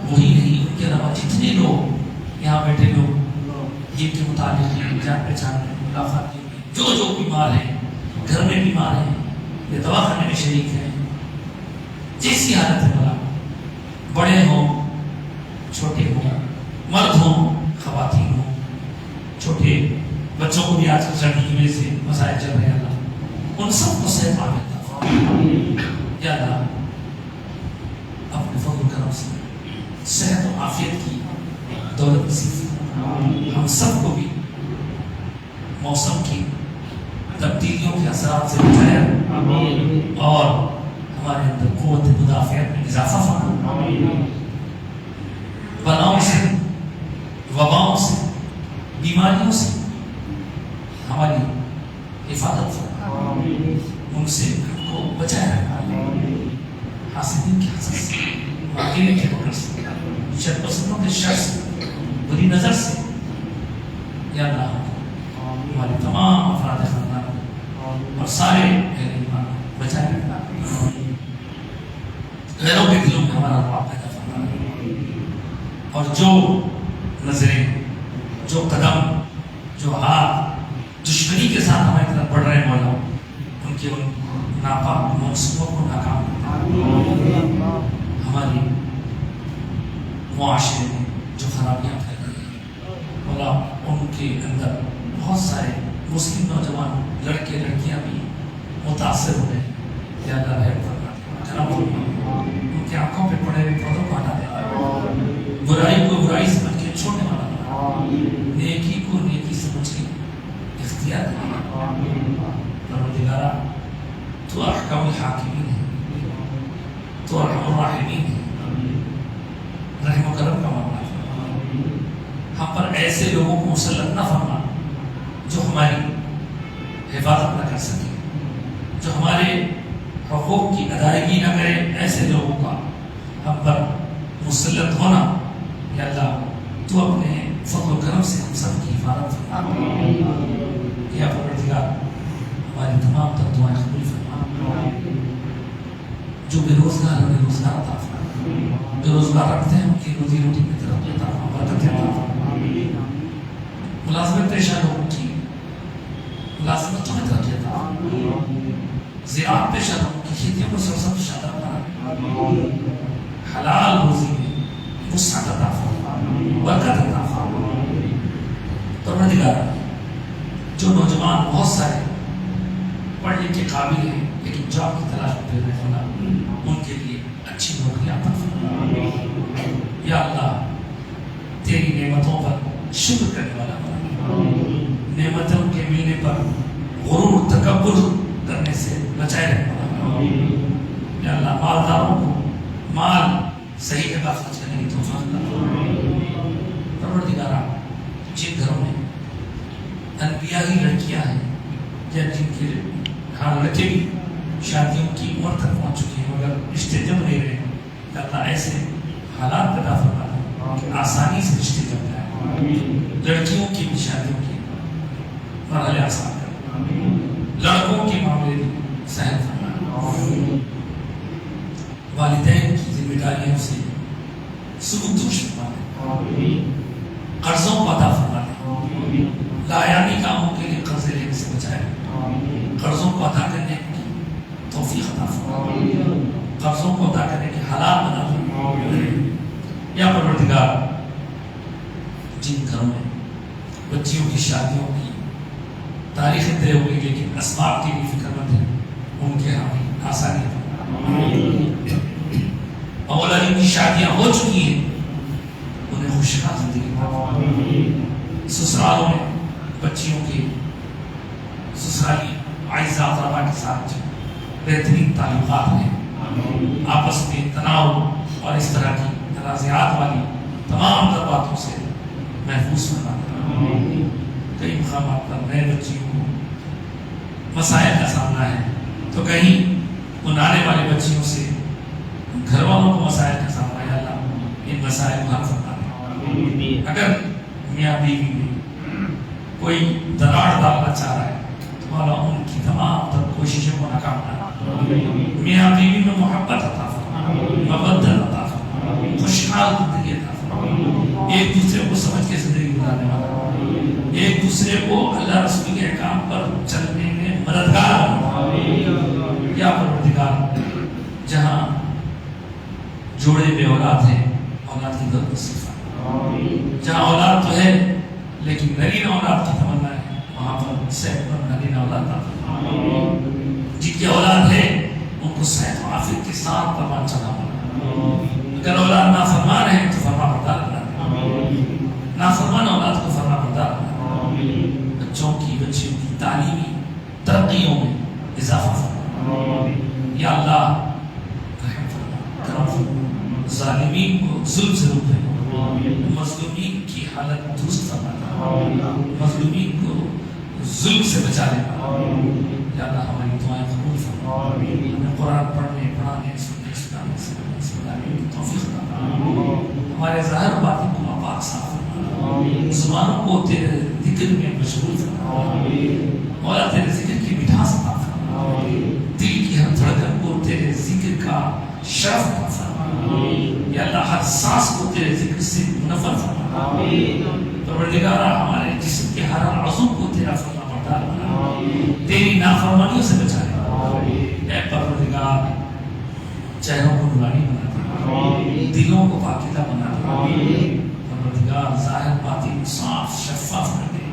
وہی نہیں ان کے علاوہ جتنے لوگ یہاں بیٹھے لوگ جن کے مطابق جان پہچان ملاقات جو بیمار ہیں، گھر میں بیمار ہیں یا دواخانے میں شریک ہیں، جیسی حالت ہے مولا، بڑے ہوں چھوٹے ہوں، مرد ہوں خواتین ہوں، چھوٹے بچوں کو بھی آج کل سردی کی وجہ سے مسائل چل رہے ہیں، اللہ ان سب کو صحت عافیت عطا، یا اللہ اپنے فضل و کرم سے صحت و عافیت کی دولت نصیب، ہم سب کو بھی موسم کی تبدیلیوں کے اثرات سے بچایا اور ہمارے اندر قوت مدافعت میں اضافہ فرما، بلاؤں سے، وباؤں سے، بیماریوں سے ہماری حفاظت فرما، ان سے ہم کو بچایا رکھا، حاسدین کی حسد سے، ماکرین کے مکر سے، شر پسندوں کے شر سے، بری نظر سے، یا اللہ ہماری تمام افراد خاندان اور سارے اہل ایمان بچائے رکھنا، غیروں کے دلوں میں ہمارا رعب پیدا فرمانا، اور جو نظریں، جو قدم، جو ہاتھ دشمنی کے ساتھ ہماری طرف بڑھ رہے ہیں مولا، ان کے ان ناپاک منصوبوں کو ناکام کرنا، ہماری معاشرے میں جو خرابیاں پھیل رہی ہیں مولا، ان کے اندر بہت سارے مسلم نوجوان لڑکے لڑکیاں بھی متاثر ہو رہے ہیں، یا اللہ رحم فرما، کرم فرما، ان کے آنکھوں پہ پڑے ہوئے پردوں کو ہٹا دے، برائی کو برائی سمجھ کے چھوڑنے والا بنا، نیکی کو نیکی سمجھ کے اختیار کرنا، پروردگارا تو احکم الحاکمین ہے، تو ارحم الراحمین ہے، رحم و کرم کا معاملہ فرما، ہم پر ایسے لوگوں کو مسلط نہ فرما جو ہماری حفاظت نہ کر سکے، جو ہمارے حقوق کی ادائیگی نہ کرے، ایسے لوگوں کا ہم پر مسلط ہونا، یا اللہ تو اپنے فضل و کرم سے ہم سب کی حفاظت فرما، یا پروردگار ہماری تمام تر دعائیں قبول فرما، جو بے روزگار ہیں روزگار عطا فرما، بے روزگار رکھتے ہیں ان کی روزی روٹی میں ترقی عطا فرما، برکت عطا فرما، ملازمت پیشہ لوگوں کی ملازمتوں میں ترقی عطا فرما، زراعت پیشہ لوگوں کی کھیتیوں کو سرسبز شاداب بنا، حلال روزی میں وسعت عطا فرما، برکت عطا فرما، پروردگار جو نوجوان بہت سارے پڑھ لکھ کے قابل ہیں لیکن جاب کی تلاش میں پھر رہے ہونا، ان کے لیے اچھی نوکریاں عطا فرما، یا اللہ تیری نعمتوں پر شکر کرنے والا بنا، نعمتوں کے ملنے پر غرور تکبر کرنے سے بچائے رکھنے والا بنا، یا اللہ مالداروں کو مال صحیح جگہ خرچ کرنے کی توفیق عطا، پروردگارا جن گھروں میں انبیائی لڑکیاں ہیں یا جن کے ہاں لڑکے بھی شادیوں کی عمر تک پہنچ چکی ہیں مگر رشتے جم نہیں رہے، اللہ ایسے حالات پیدا فرما کہ آسانی سے رشتے جم جائیں، لڑکیوں کی بھی شادیوں کی مرحلے آسان کر، لڑکوں کے معاملے بھی سہل فرما، والدین کی ذمہ داریوں سے سبکدوش فرما دے، قرضوں کو عطا فرما دے، لایانی کاموں کے لیے قرضے لینے سے بچائے، قرضوں کو ادا کرنے کی توفیق عطا فرما، قرضوں کو ادا کرنے کے حالات بنا فرما، یا پروردگار جن گھروں میں بچیوں کی شادیوں کی تاریخیں طے ہوئی لیکن اسباب کی بھی فکر مند ہے، ان کے ہاں بھی آسانی فرما، اولا جن کی شادیاں ہو چکی ہیں انہیں خوش خوشحال زندگی عطا فرما۔ سسرالوں میں بچیوں کے سسرالی عائزہ اقربا کے ساتھ بہترین تعلقات ہیں، آپس میں تناؤ اور اس طرح کی تنازعات والی تمام تر باتوں سے محفوظ فرما۔ کئی مقامات پر نئے بچیوں کو مسائل کا سامنا ہے تو کہیں ان آنے والی بچیوں سے گھر والوں کو مسائل کا سامنا ہے۔ اللہ ان مسائل کو حل فرما دے۔ اگر میاں بیوی میں کوئی دراڑ ڈالنا چاہ رہا ہے تو مولا ان کی تمام تر کوششوں کو ناکام بنا۔ میاں بیوی میں محبت عطا فرما، مودت عطا فرما، خوشحال زندگی عطا فرما، ایک دوسرے کو سمجھ کے زندگی گزارنے والا، ایک دوسرے کو اللہ رسول کے احکام پر چلنے میں مددگار بنا۔ یا پروردگار جہاں جوڑے بے اولاد ہیں اولاد کی درد نصیب فرما، جہاں اولاد تو ہے لیکن نگین اولاد کی تمنا ہے وہاں پر صحت پر نگین اولاد عطا فرما۔ جن کی اولاد ہے ان کو صحت و عافیت کے ساتھ پروان چلا بنا۔ اگر اولاد نافرمان ہے تو فرما بردار بنا، نافرمان اولاد کو فرما بردار بنا۔ بچوں کی بچیوں کی تعلیمی ترقیوں میں اضافہ فرما۔ یا اللہ رحم فرما، کرم فرما، ظالمین کو ظلم سے روک دے، مظلومین کی حالت درست فرما، مظلومین کو ظلم سے بچا لینا۔ یا اللہ ہماری دعائیں قبول فرما، ہمیں قرآن پڑھنے پڑھانے سننے سنانے کی توفیق عطا فرما، ہمارے ظاہر و باطن کو پاک صاف فرما، زبانوں کو تیرے ذکر میں مشغول فرما، مولا تیرے ذکر کی مٹھاس عطا فرما، دل کی ہر دھڑکن کو تیرے ذکر کا شرف عطا فرما۔ یا اللہ ہر سانس کو تیرے ذکر سے منور فرما۔ پروردگارہ ہمارے جسم کے ہر عضو کو تیرا فرما بردار بنا، تیری نافرمانیوں سے بچا لے۔ اے پروردگار چہروں کو نورانی بنا دے، دلوں کو پاکیزہ بنا دے۔ پروردگار ظاہر باطن صاف شفاف کر دے،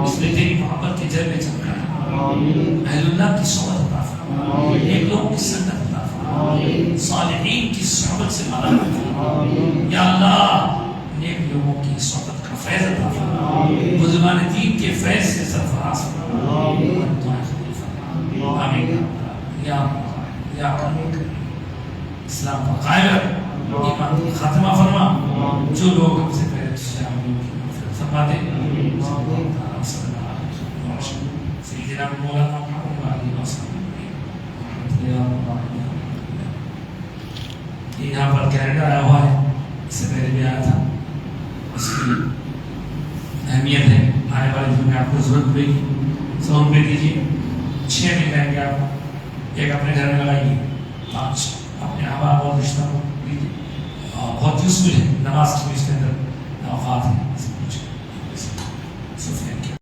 اس میں تیری محبت کے جلوے چمکا ہے۔ اہل اللہ کی صحبت عطا فرما، نیک لوگوں کی سنت عطا فرما، صالحین کی صحبت سے مالا فرما۔ یا اللہ نیک لوگوں کی صحبت کا فیض عطا فرما، بزرگان دین کے فیض سے سرفراز فرما، دعائیں قبول فرما۔ آمین یا کریم، اسلام پر قائم رکھ، ایمان کی خاتمہ فرما، جو لوگ ہم سے پہلے فرما دے۔ سیدنا مولانا محمد علیہ وسلم یہاں پر کینیڈا آیا ہوا ہے، اس سے پہلے بھی آیا تھا، اس کی اہمیت ہے، آنے والے دن میں آپ کو ضرورت پڑے گی، 100 روپے دیجیے، 6 مل جائیں گے آپ، ایک اپنے گھر میں لگائیے، 5 اپنے احباب اور رشتہ کو دیجیے، بہت یوزفل ہے، نماز کی بھی اس کے اندر اوقات ہیں۔